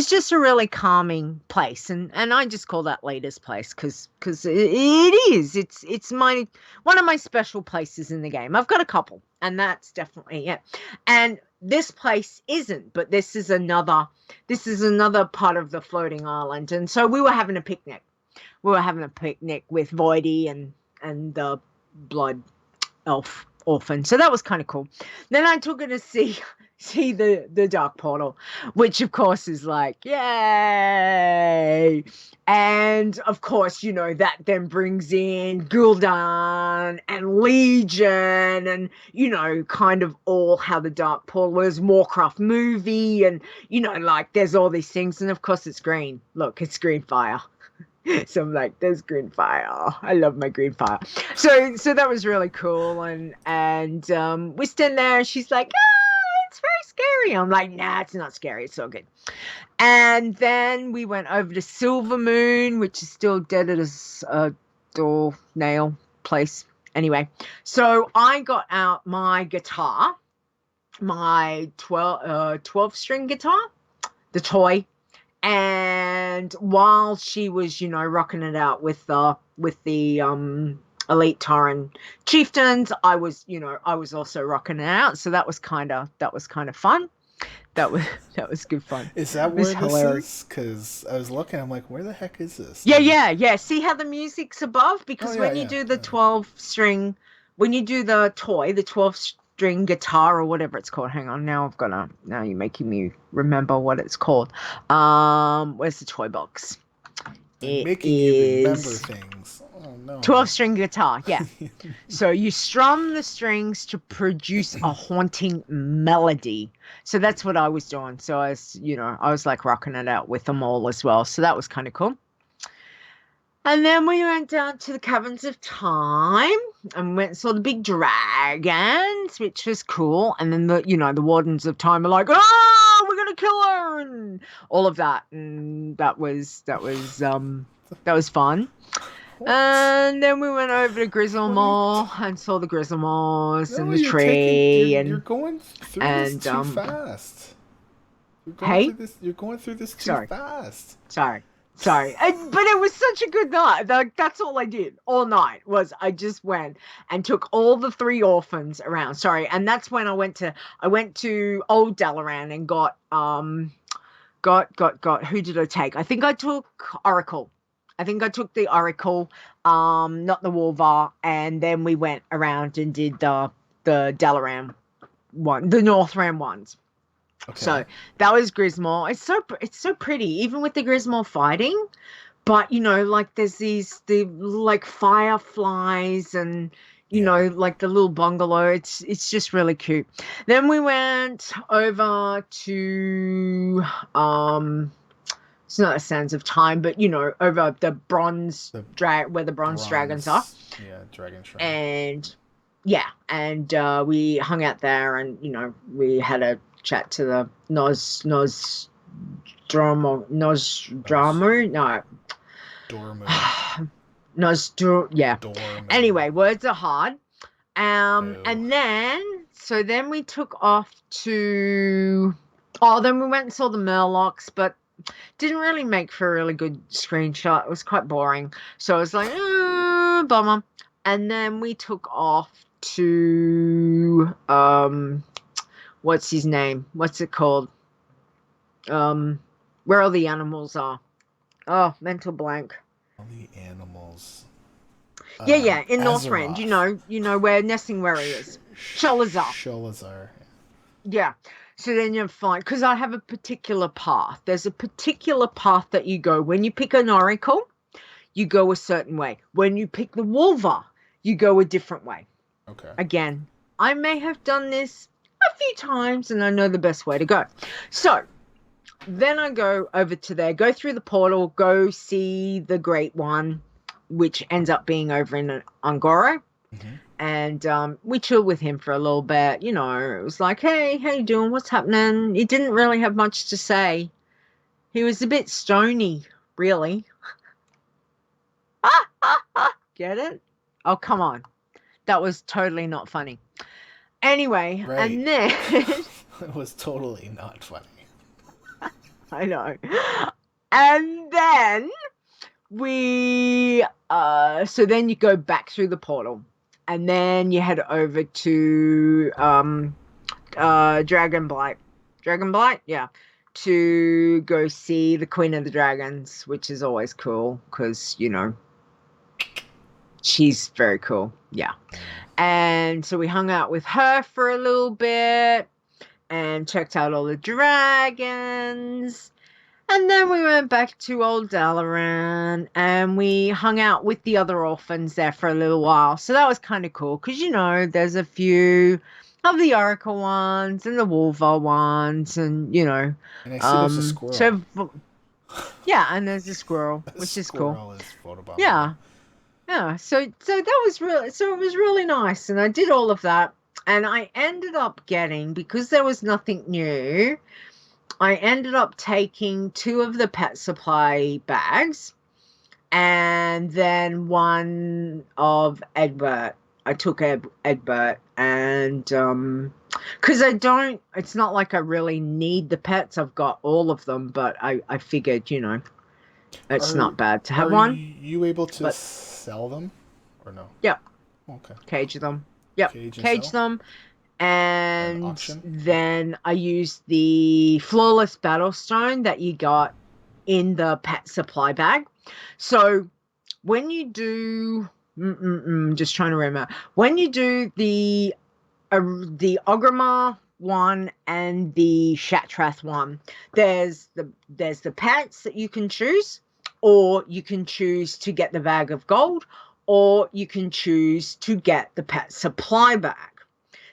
just a really calming place, and I just call that Leeta's place because it is. It's my one of my special places in the game. I've got a couple, and that's definitely it. And this place isn't, but this is another part of the floating island. And so we were having a picnic. We were having a picnic with Voidy and the blood elf orphan. So that was kind of cool. Then I took her to see the dark portal, which of course is like, yay. And of course, that then brings in Gul'dan and Legion and, kind of all how the dark portal was, Warcraft movie, and, like there's all these things. And of course it's green. Look, it's green fire. So I'm like, there's green fire. I love my green fire. So that was really cool. And we stand there and she's like, it's very scary. I'm like, nah, it's not scary. It's all good. And then we went over to Silver Moon, which is still dead at a door nail place. Anyway, so I got out my guitar, my 12-string guitar, the toy. And while she was, rocking it out with the elite Tauren chieftains, I was also rocking it out. So that was kind of fun. That was good fun. Is that It was where this hilarious. is? Because I was looking, I'm like, where the heck is this? Yeah. See how the music's above? Oh Because yeah, when you yeah. do the 12-string, when you do the toy, the 12-string guitar or whatever it's called. Hang on, now you're making me remember what it's called. Where's the toy box? I'm It making you remember is things. Oh no. 12-string guitar, yeah. So you strum the strings to produce a haunting melody. So that's what I was doing. So I was like rocking it out with them all as well. So that was kind of cool. And then we went down to the Caverns of Time and went and saw the big dragons, which was cool. And then the Wardens of Time are like, oh, we're gonna kill her, and all of that. And that was fun. What? And then we went over to Grizzlemore and saw the Grizzlemores No, and the tree you're and going through this and too fast. hey, You're going through this too sorry. fast. Sorry. But it was such a good night. That's all I did all night was I just went and took all the 3 orphans around. Sorry. And that's when I went to Old Dalaran and got who did I take? I think I took Oracle. I think I took the Oracle, not the Wolvar, and then we went around and did the Dalaran one, the Northram ones. Okay. So that was Grismore. It's so pretty, even with the Grismore fighting. But like there's the like fireflies and like the little bungalow. It's just really cute. Then we went over to it's not a Sands of Time, but over the bronze where the bronze dragons are. Yeah, dragon shrine. And yeah, and we hung out there, and we had a chat to the Nosdramu. No. Dormu. Yeah. Dormu. Anyway, words are hard. And then we took off to then we went and saw the Murlocs, but didn't really make for a really good screenshot. It was quite boring. So I was like, bummer. And then we took off to what's his name? What's it called? Where all the animals are. Oh, mental blank. All the animals. Yeah, in Northrend, Azeroth. you know where Nesting where he is. Sholazar. Sholazar. Yeah. So then you're fine, because I have a particular path. There's a particular path that you go. When you pick an oracle, you go a certain way. When you pick the Wolver, you go a different way. Okay. Again, I may have done this a few times and I know the best way to go. So then I go over to there, go through the portal, go see the Great One, which ends up being over in Angora. Mm-hmm. And we chilled with him for a little bit. You know, it was like, hey, how you doing? What's happening? He didn't really have much to say. He was a bit stony, really. Get it? Oh, come on. That was totally not funny. Anyway, Right. and then It was totally not funny. I know. And then we so then you go back through the portal and then you head over to Dragonblight. Yeah. To go see the Queen of the Dragons, which is always cool because, you know, she's very cool. Yeah. And so we hung out with her for a little bit and checked out all the dragons. And then we went back to old Dalaran and we hung out with the other orphans there for a little while. So that was kind of cool because, you know, there's a few of the Oracle ones and the Wolver ones and, you know. And I see there's a squirrel. So, yeah, and there's a squirrel, which is cool. Squirrel is photobombing. Yeah. Yeah, so that was really, so it was really nice, and I did all of that, and I ended up getting, because there was nothing new, I ended up taking 2 of the pet supply bags, and then 1 of Egbert. I took Egbert, and because it's not like I really need the pets. I've got all of them, but I figured, you know, it's not bad to have one. Are you able to sell them or no? Yep. Okay. Cage them. Yep. Cage them. And And then I used the flawless battlestone that you got in the pet supply bag. So when you do, just trying to remember, when you do the Ogrimmar one and the Shatrath one, there's the pets that you can choose, or you can choose to get the bag of gold, or you can choose to get the pet supply bag.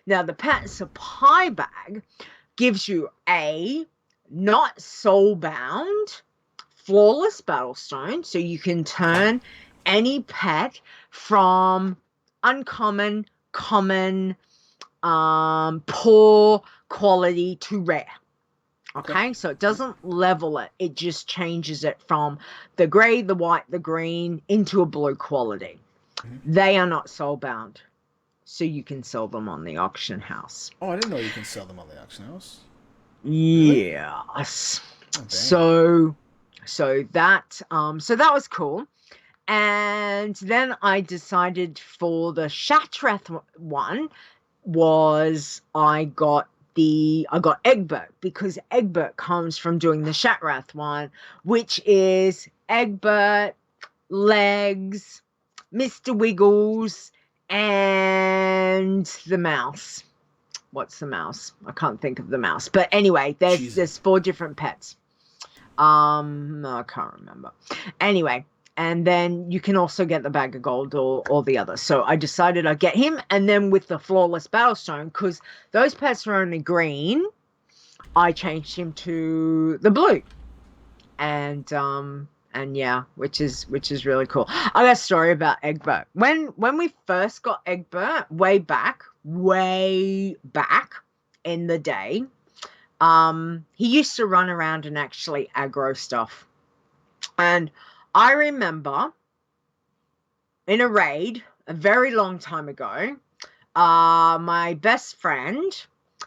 Now, the pet supply bag gives you a not soulbound flawless battlestone, so you can turn any pet from uncommon, common, poor quality to rare. Okay, so it doesn't level it, it just changes it from the gray, the white, the green into a blue quality. They are not soulbound, so you can sell them on the auction house. Oh, I didn't know you can sell them on the auction house. Yes. Oh, so that was cool. And then I decided for the Shatrath one was I got Egbert, because Egbert comes from doing the Shatrath one, which is Egbert, Legs, Mr. Wiggles, and the mouse. What's the mouse? I can't think of the mouse. But anyway, there's 4 different pets. No, I can't remember. Anyway, and then you can also get the bag of gold or the other. So I decided I'd get him, and then with the flawless battlestone, because those pets are only green, I changed him to the blue. And yeah, which is really cool. I got a story about Egbert. When we first got Egbert, way back in the day, he used to run around and actually aggro stuff. And I remember in a raid a very long time ago, my best friend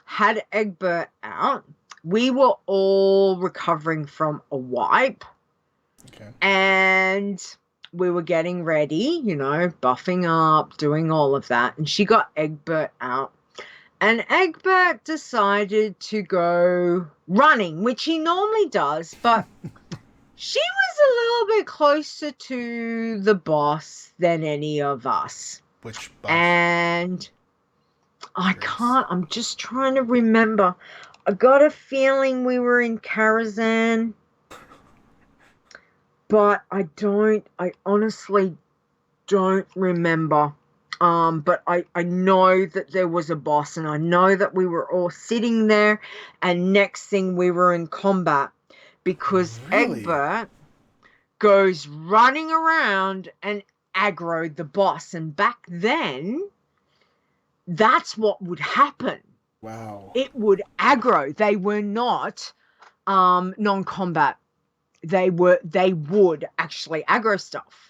had Egbert out. We were all recovering from a wipe. Okay. And we were getting ready, you know, buffing up, doing all of that. And she got Egbert out. And Egbert decided to go running, which he normally does, but She was a little bit closer to the boss than any of us. Which boss? And I'm just trying to remember. I got a feeling we were in Karazhan, but I honestly don't remember. But I know that there was a boss, and I know that we were all sitting there, and next thing we were in combat because Really? Egbert goes running around and aggroed the boss. And back then, that's what would happen. Wow. It would aggro. They were not non-combat. They would actually aggro stuff.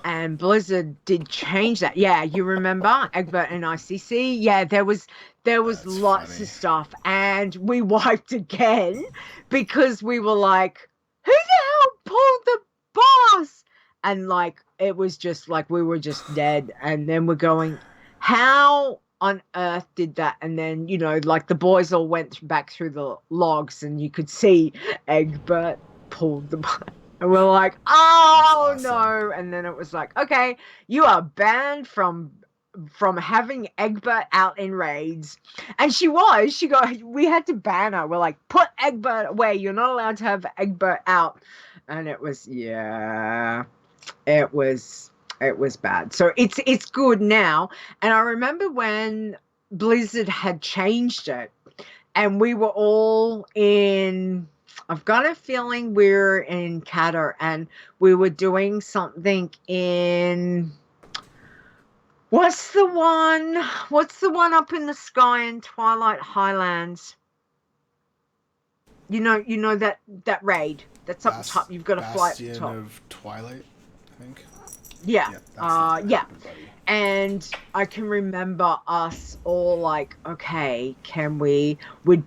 And Blizzard did change that. Yeah, you remember Egbert and ICC? Yeah, there was That's lots funny. of stuff, and we wiped again because we were like, "Who the hell pulled the boss?" And like it was just like we were just dead, and then we're going, "How on earth did that?" And then like the boys all went back through the logs, and you could see Egbert pulled the boss. And we're like, oh That's awesome. no. And then it was like, okay, you are banned from having Egbert out in raids. And we had to ban her. We're like, put Egbert away. You're not allowed to have Egbert out. And it was, yeah, it was bad. So it's good now. And I remember when Blizzard had changed it and we were all in, I've got a feeling we're in Qatar, and we were doing something in, what's the one up in the sky in Twilight Highlands? You know that raid that's up the top. You've got to fly up the Bastion top. of Twilight, I think. Yeah. Yeah. Everybody. And I can remember us all like, okay, we'd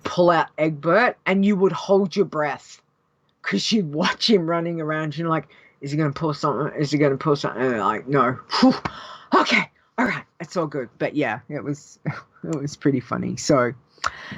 pull out Egbert, and you would hold your breath because you'd watch him running around. And you're like, is he going to pull something? Is he going to pull something? And they're like, no. Whew. Okay. All right. It's all good. But yeah, it was pretty funny. So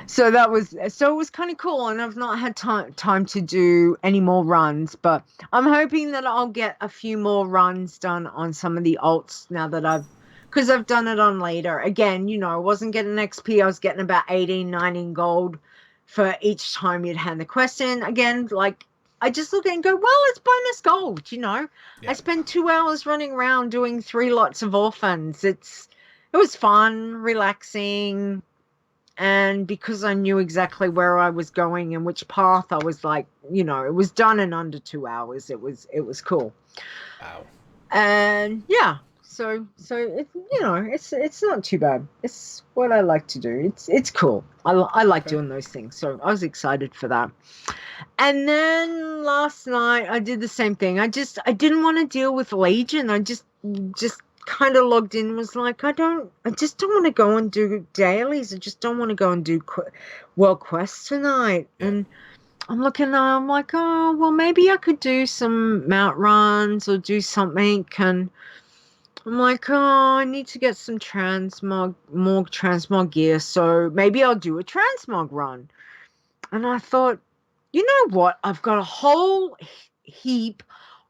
it was kind of cool, and I've not had time to do any more runs, but I'm hoping that I'll get a few more runs done on some of the alts now that because I've done it on later. Again, I wasn't getting XP. I was getting about 18, 19 gold for each time you'd hand the quest in. Again, like I just look at it and go, well, it's bonus gold, Yeah. I spent 2 hours running around doing 3 lots of orphans. It was fun, relaxing. And because I knew exactly where I was going and which path, I was like, it was done in under 2 hours. It was cool. Wow. And yeah, so it's not too bad. It's what I like to do. It's cool. I like doing those things. So I was excited for that. And then last night I did the same thing. I didn't want to deal with Legion. I just kind of logged in and was like, I just don't want to go and do dailies. I just don't want to go and do world quests tonight. Yeah. And I'm looking and I'm like, oh, well, maybe I could do some mount runs or do something. And I'm like, oh, I need to get some more transmog gear. So maybe I'll do a transmog run. And I thought, you know what? I've got a whole heap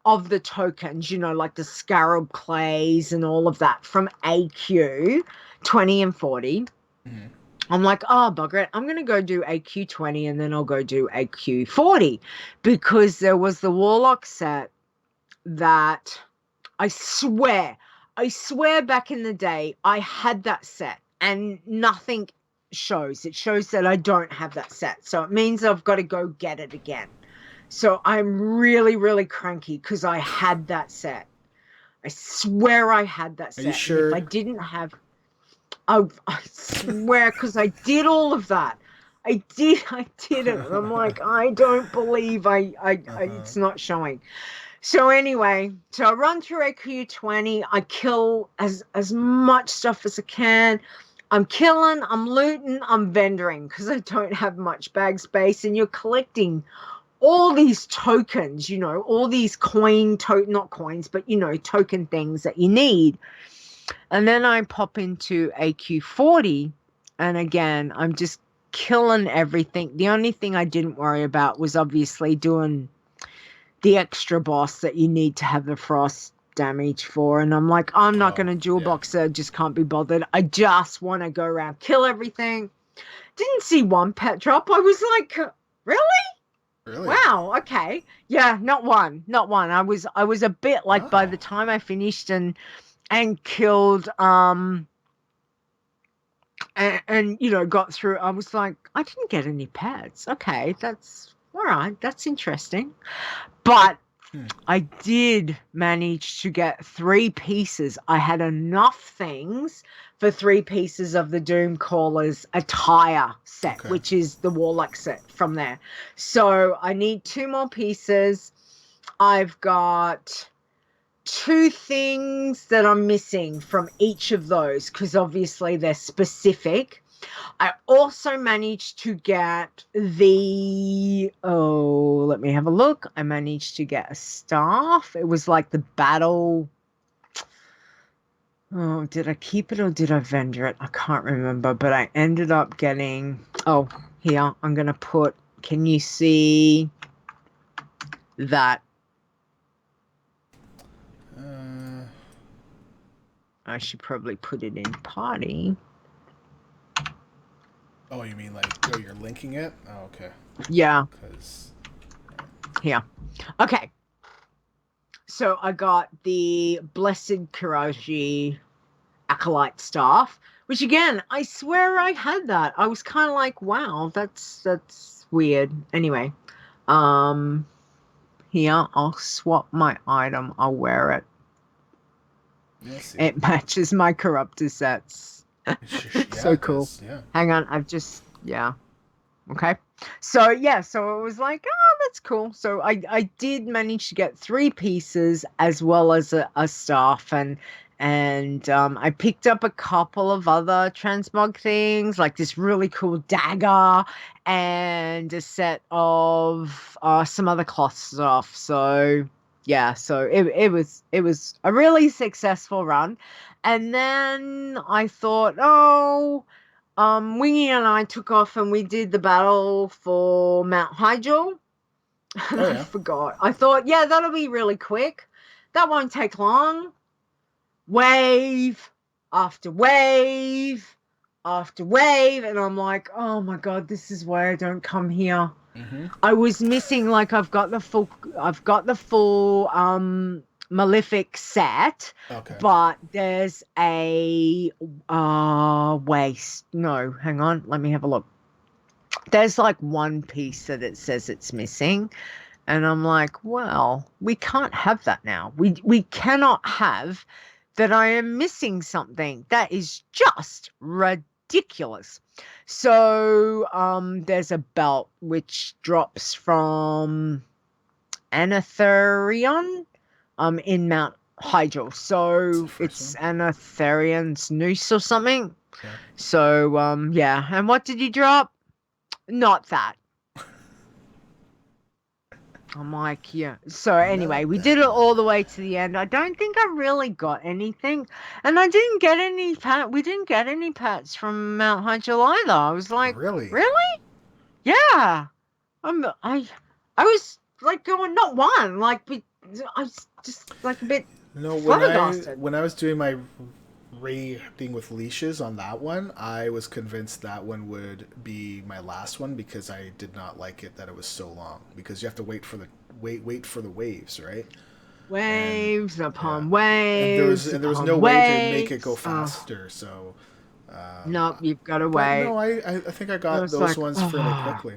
of the tokens, like the scarab clays and all of that from AQ 20 and 40. Mm-hmm. I'm like, oh, bugger it. I'm going to go do AQ 20 and then I'll go do AQ 40 because there was the Warlock set that I swear back in the day, I had that set and nothing shows. It shows that I don't have that set. So it means I've got to go get it again. So I'm really, really cranky because I had that set. I swear I had that set. Are you sure? And if I didn't have, I swear, because I did all of that. I did it. I'm like, I don't believe it's not showing. So anyway, I run through AQ 20. I kill as much stuff as I can. I'm killing, I'm looting, I'm vendoring because I don't have much bag space, and you're collecting all these tokens, all these not coins, but, token things that you need. And then I pop into AQ 40. And again, I'm just killing everything. The only thing I didn't worry about was obviously doing the extra boss that you need to have the frost damage for. And I'm like, I'm not going to dual boxer, just can't be bothered. I just want to go around, kill everything. Didn't see one pet drop. I was like, really? Really? Wow, okay. Yeah, not one. I was a bit like, by the Oh. time I finished and killed and you know, got through, I was like, I didn't get any pets. Okay, that's all right. That's interesting. But I did manage to get 3 pieces. I had enough things for 3 pieces of the Doomcaller's attire set, Okay. which is the Warlock set from there. So I need 2 more pieces. I've got 2 things that I'm missing from each of those because obviously they're specific. I also managed to get let me have a look. I managed to get a staff. It was like the battle. Oh, did I keep it or did I vendor it? I can't remember, but I ended up getting, here, I'm going to put, can you see that? I should probably put it in party. Oh, you mean like, you're linking it? Oh, okay. Yeah. Because Here. Okay. So I got the Blessed Kiraji Acolyte staff, which again, I swear I had that. I was kind of like, wow, that's weird. Anyway, here, I'll swap my item. I'll wear it. yeah, see. It matches my corruptor sets. So cool. Yeah. Hang on, okay. So yeah, so it was like, oh, that's cool. So I did manage to get 3 pieces as well as a staff, and I picked up a couple of other transmog things, like this really cool dagger and a set of some other cloth stuff. So yeah, so it was a really successful run. And then I thought, Wingy and I took off and we did the battle for Mount Hyjal. And Oh, I yeah. forgot. I thought, yeah, that'll be really quick. That won't take long. Wave after wave after wave. And I'm like, oh my God, this is why I don't come here. Mm-hmm. I was missing, like, I've got the full Malefic set, Okay. but there's a waste. No, hang on, let me have a look. There's like 1 piece that it says it's missing, and I'm like, well, we can't have that now. We cannot have that. I am missing something. That is just ridiculous. So there's a belt which drops from Anatherion in Mount Hyjal. So it's Anatherion's noose or something. Yeah. So yeah. And what did you drop? Not that. I'm like, yeah. So anyway, we did it all the way to the end. I don't think I really got anything, and I didn't get any we didn't get any pets from Mount Hyjal either. I was like, really? Yeah. I was like going, not one, like, I was just like a bit flabbergasted. When I was doing my raiding with leashes on that one, I was convinced that one would be my last one because I did not like it that it was so long, because you have to wait for the waves, right? Waves upon waves. And there was no way to make it go faster, so nope, you've got to wait. No, I think I got those ones fairly quickly.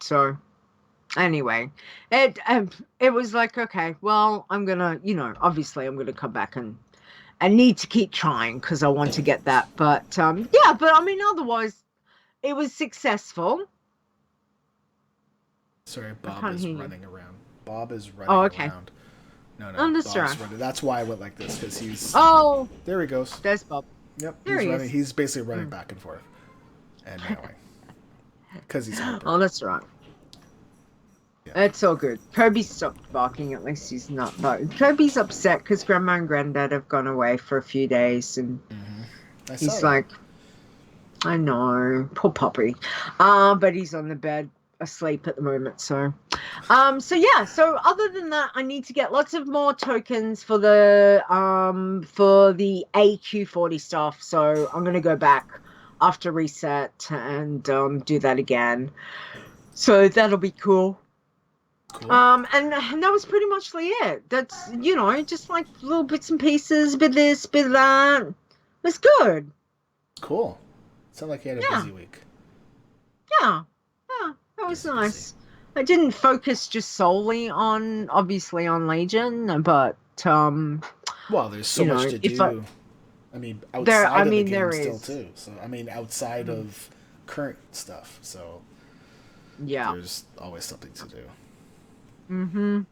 So anyway, it was like, okay, well, I'm gonna, obviously I'm gonna come back and need to keep trying because I want to get that. But yeah, but I mean, otherwise it was successful. Sorry, Bob is running around. Bob is running around. No, Bob's running. That's why I went like this, because he's... Oh! There he goes. There's Bob. Yep, he's running. He's basically running back and forth. And meowing. Because he's hyper. Oh, that's right. Yeah. It's all good. Kirby stopped barking. At least he's not barking. Kirby's upset because Grandma and Granddad have gone away for a few days. And he's like, I know. Poor puppy. But he's on the bed. asleep at the moment. So yeah. So other than that, I need to get lots of more tokens for the AQ40 stuff. So I'm gonna go back after reset and do that again. So that'll be cool. Cool. And that was pretty much it. That's, just like little bits and pieces, bit of this, bit of that. It was good. Cool. Sound like you had a Yeah. busy week. Yeah. Yeah. That was Busy, nice. I didn't focus just solely on, obviously, on Legion, but Well, there's so much to if do. I mean, outside of the game there still is. too. So I mean, outside of current stuff. So Yeah. there's always something to do. Mm-hmm.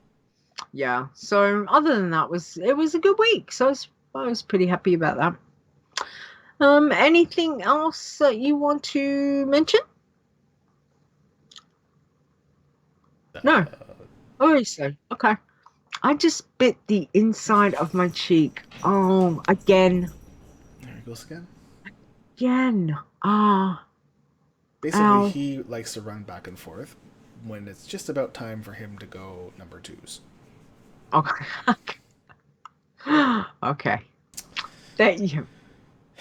Yeah. So other than that, it was a good week. So I was pretty happy about that. Anything else that you want to mention? No. Oh, so okay. I just bit the inside of my cheek. Oh, again. There he goes again. Again. Ah. Basically, Ow. he likes to run back and forth when it's just about time for him to go number twos. Okay. Okay. Thank you.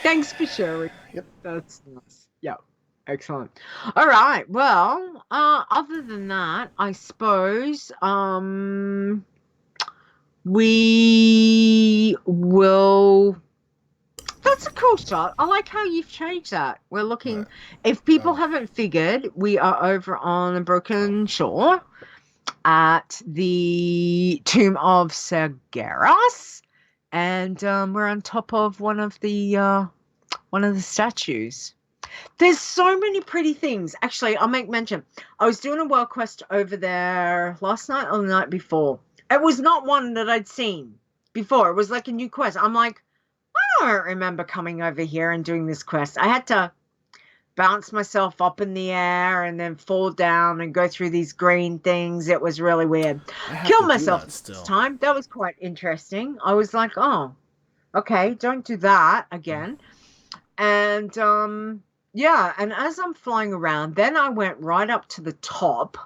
Thanks for sharing. Yep. That's nice. Yeah. Excellent. All right. Well, other than that, I suppose we will. That's a cool shot. I like how you've changed that. We're looking. What? If people Oh. haven't figured, we are over on the Broken Shore at the Tomb of Sargeras, and we're on top of one of the statues. There's so many pretty things. Actually, I'll make mention. I was doing a world quest over there last night or the night before. It was not one that I'd seen before. It was like a new quest. I'm like, I don't remember coming over here and doing this quest. I had to bounce myself up in the air and then fall down and go through these green things. It was really weird. Kill myself this time. That was quite interesting. I was like, oh, okay, don't do that again. And yeah, and as I'm flying around, then I went right up to the top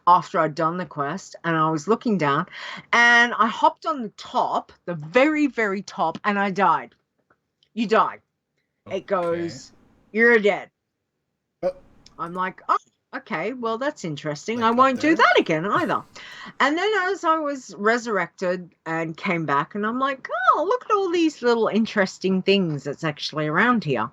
after I'd done the quest, and I was looking down, and I hopped on the top, the very, very top, and I died. You died. Okay. It goes, you're dead. Oh. I'm like, oh, okay, well, that's interesting. Like I won't there? do that again either. And then as I was resurrected and came back, and I'm like, oh, look at all these little interesting things that's actually around here.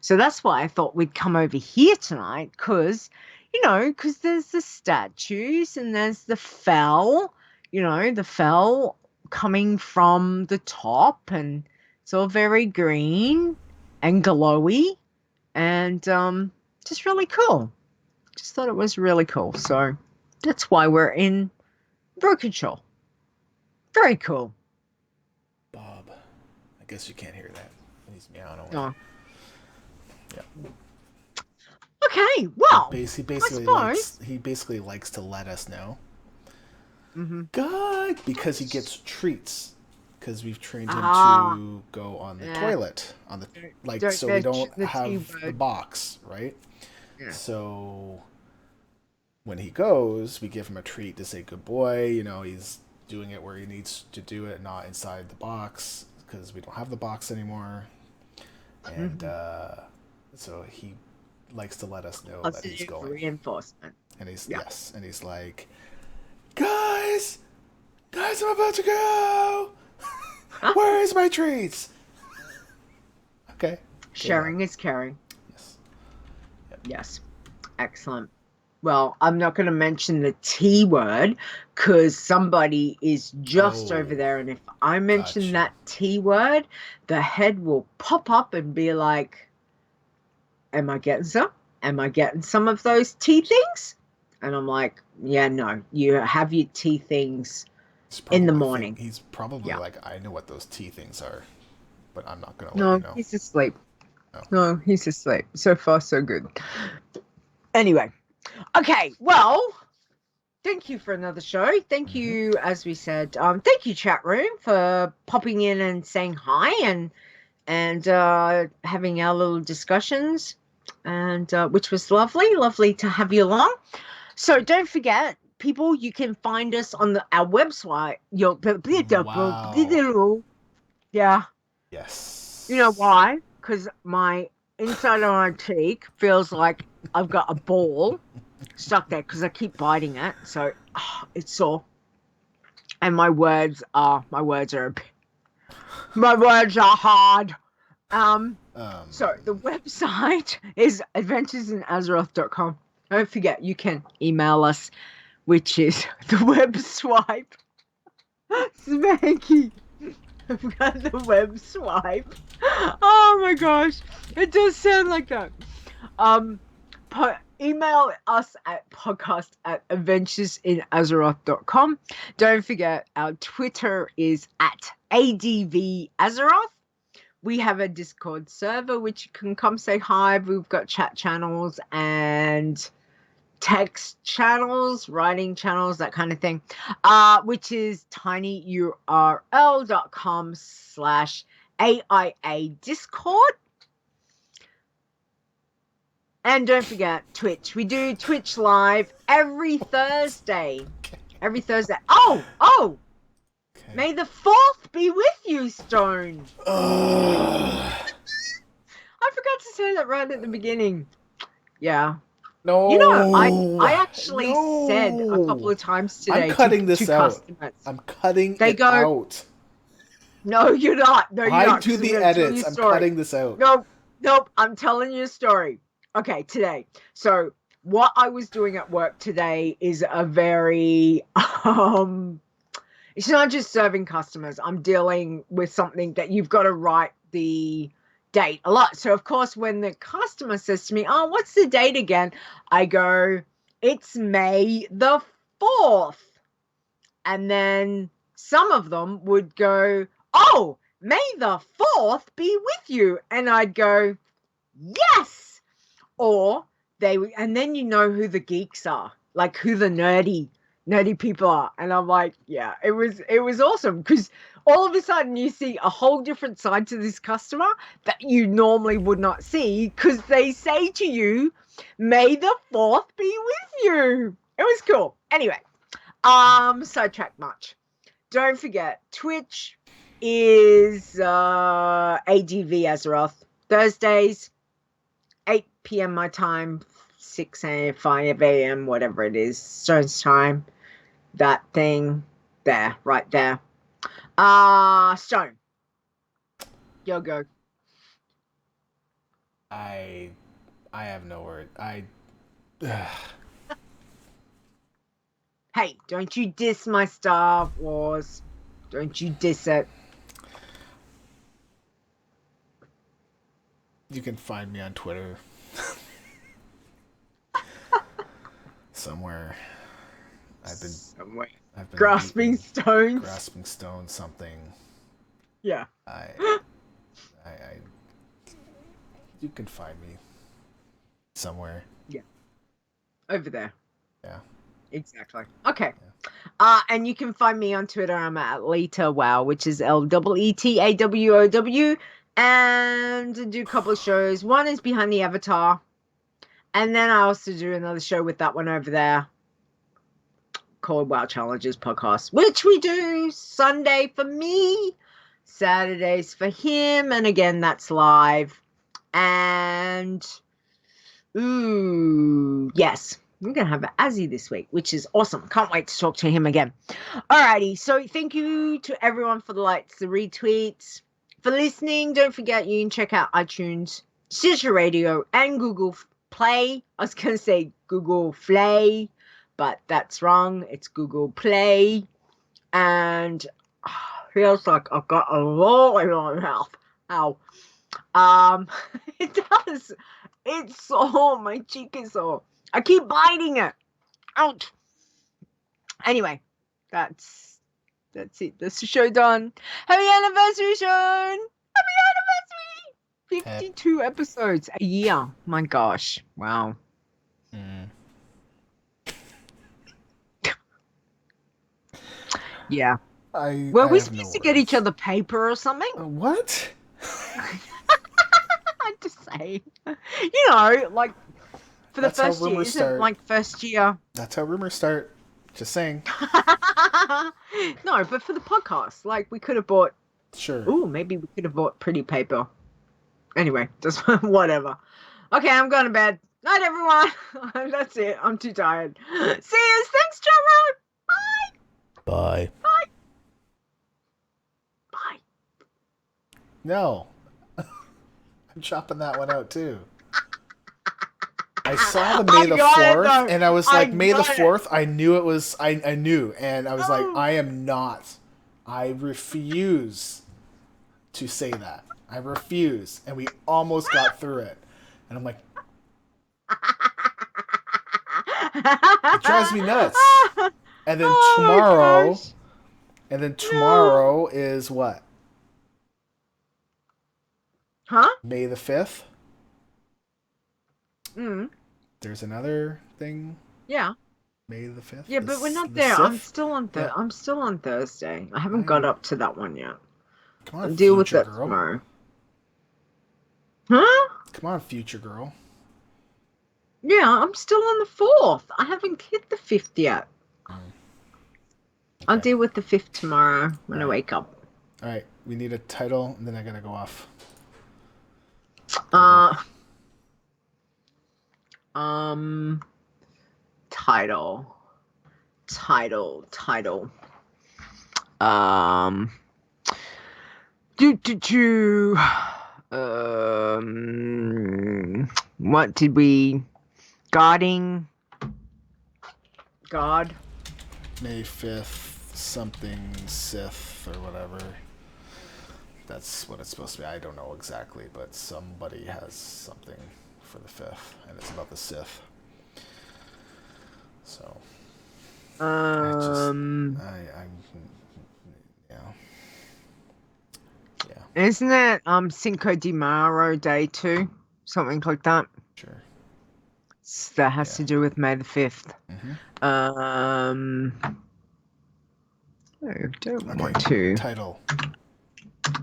So that's why I thought we'd come over here tonight, because, because there's the statues and there's the fell, the fell coming from the top, and it's all very green and glowy and just really cool. Just thought it was really cool. So that's why we're in Broken Shore. Very cool. Bob. I guess you can't hear that. He's meowing away. Oh. Yeah. Okay, well, he basically likes to let us know. Mm-hmm. God, because he gets treats. Because we've trained him to go on the toilet, so we don't have the box, right? Yeah. So when he goes, we give him a treat to say, "Good boy." He's doing it where he needs to do it, not inside the box, because we don't have the box anymore. And so he likes to let us know that he's going. Reinforcement. And he's and he's like, guys, I'm about to go. Where is my treats? Okay. Sharing is caring. Yes. Yep. Yes. Excellent. Well, I'm not going to mention the T word because somebody is just over there. And if I mention that T word, the head will pop up and be like, am I getting some? Am I getting some of those tea things? And I'm like, yeah, no, you have your tea things in the morning. He's probably like, I know what those tea things are, but I'm not going to let you know. No, he's asleep. No, he's asleep. So far, so good. Anyway, okay, well, thank you for another show. Thank you, as we said, thank you, chat room, for popping in and saying hi and having our little discussions, and which was lovely to have you along. So don't forget, people, you can find us on our website. Wow. Yeah. You know Yes. why? Because my inside of my cheek feels like I've got a ball stuck there because I keep biting it. So it's sore. And my words are hard. So the website is adventuresinazeroth.com. Don't forget, you can email us, which is the web swipe. Spanky. I've got the web swipe. Oh my gosh. It does sound like that. Email us at podcast@adventuresinazeroth.com. Don't forget, our Twitter is at ADVAzeroth. We have a Discord server which you can come say hi. We've got chat channels and text channels, writing channels, that kind of thing, which is tinyurl.com/AIA Discord. And don't forget Twitch. We do Twitch live every Thursday. Every Thursday. Oh! Okay. May the 4th be with you, Stone. I forgot to say that right at the beginning. Yeah. No. You know, I actually said a couple of times today I'm cutting this to out. customers. I'm cutting They it go, out. no, you're not. No, you're I not. do 'Cause I'm the gonna tell you edits. a I'm story. cutting this out. Nope. I'm telling you a story. Okay, today. So what I was doing at work today is a very it's not just serving customers. I'm dealing with something that you've got to write the date a lot. So of course, when the customer says to me, "Oh, what's the date again?" I go, "It's May the 4th." And then some of them would go, "Oh, May the 4th be with you." And I'd go, "Yes." Or and then you know who the geeks are, like who the nerdy people are. And I'm like, yeah, it was awesome because all of a sudden you see a whole different side to this customer that you normally would not see because they say to you, "May the 4th be with you." It was cool. Anyway, sidetrack much. Don't forget, Twitch is ADV Azeroth. Thursdays, 8 p.m. my time, 6 a.m., 5 a.m., whatever it is, Stone's time. That thing there, right there. Stone. Yo, go. I have no word. Hey, don't you diss my Star Wars. Don't you diss it. You can find me on Twitter. Somewhere. I've been grasping stones. Grasping stones, something. Yeah. You can find me somewhere. Yeah. Over there. Yeah. Exactly. Okay. And you can find me on Twitter. I'm at Leeta Wow, which is LEETAWOW. And I do a couple of shows. One is Behind the Avatar. And then I also do another show with that one over there called Wow Challenges Podcast, which we do Sunday for me, Saturdays for him. And again, that's live. And yes, we're going to have Azzy this week, which is awesome. Can't wait to talk to him again. Alrighty, so thank you to everyone for the likes, the retweets, for listening. Don't forget you can check out iTunes, Stitcher Radio, and Google Play. I was going to say Google Play, but that's wrong. It's Google Play. And feels like I've got a lot in my mouth. Ow. It does. It's sore. My cheek is sore. I keep biting it. Ouch. Anyway, that's it. That's the show done. Happy anniversary, Sean! Happy anniversary! 52 episodes a year. My gosh. Wow. Yeah. Were we supposed to get each other paper or something? What? I'm just saying. You know, like For the That's how first year, rumors isn't start. like first year? That's how rumors start. Just saying. No, but for the podcast, like we could have bought. Sure. Ooh, maybe we could have bought pretty paper. Anyway, just whatever. Okay, I'm going to bed. Night, everyone. That's it. I'm too tired. See you. Thanks, John Road. Bye. Bye. Bye. Bye. No. I'm chopping that one out too. I saw the May the 4th, and I was like, May the 4th, I knew it was, I knew, and I was like, I refuse to say that. I refuse. And we almost got through it. And I'm like, it drives me nuts. And then tomorrow is what? Huh? May the 5th? Mm. There's another thing. Yeah. May the 5th? Yeah, but we're not there. I'm still on Yeah. I'm still on Thursday. I haven't got up to that one yet. Come on, deal with that girl. tomorrow. Huh? Come on, future girl. Yeah, I'm still on the 4th. I haven't hit the 5th yet. Okay. I'll deal with the 5th tomorrow when I wake up. All right, we need a title, and then I gotta go off. Title. What did we? Guarding. God. May 5th, something Sith or whatever. That's what it's supposed to be. I don't know exactly, but somebody has something for the 5th, and it's about the Sith. So. Yeah. Isn't it Cinco de Mayo Day too? Something like that. Sure. That has to do with May the 5th. Mm-hmm. I don't want to. Title.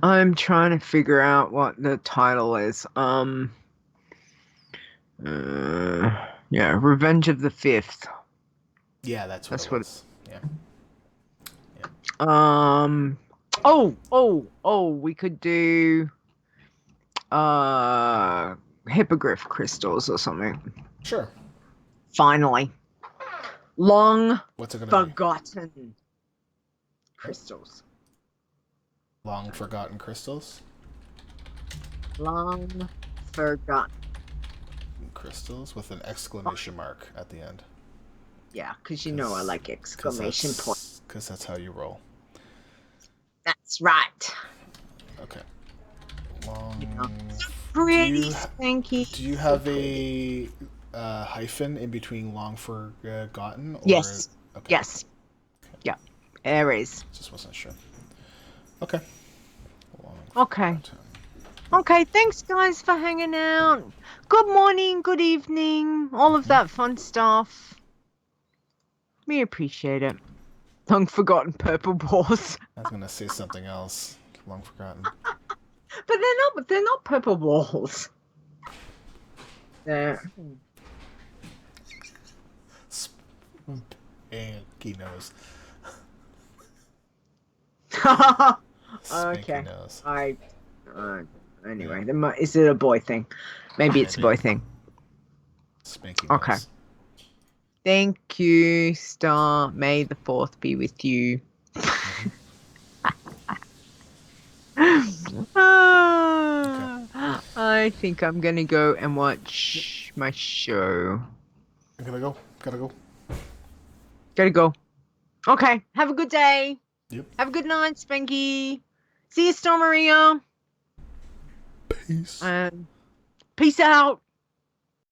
I'm trying to figure out what the title is. Yeah, Revenge of the 5th. Yeah, that's what it was. Yeah. We could do Hippogryph crystals or something. Sure. Finally. Long What's it gonna forgotten be? crystals. Long forgotten crystals? Long forgotten crystals with an exclamation mark at the end. Yeah, because you know I like exclamation points. Because that's how you roll. That's right. Okay. Long. Pretty spanky. Do you have a hyphen in between long forgotten? Or... Yes. Okay. Yes. Yeah. There is. Just wasn't sure. Okay. Okay. Okay, thanks guys for hanging out. Good morning, good evening, all of that fun stuff. We appreciate it. Long forgotten purple balls. I was gonna say something else. Long forgotten. But they're not purple balls. They're Spanky nose. Okay. Nose. Anyway, is it a boy thing? Maybe it's a boy thing. Spanky nose. Okay. Thank you, Star. May the 4th be with you. I think I'm gonna go and watch my show. I'm gonna go. Gotta go. Okay. Have a good day. Yep. Have a good night, Spanky. See you, Star Maria. Peace. Peace out.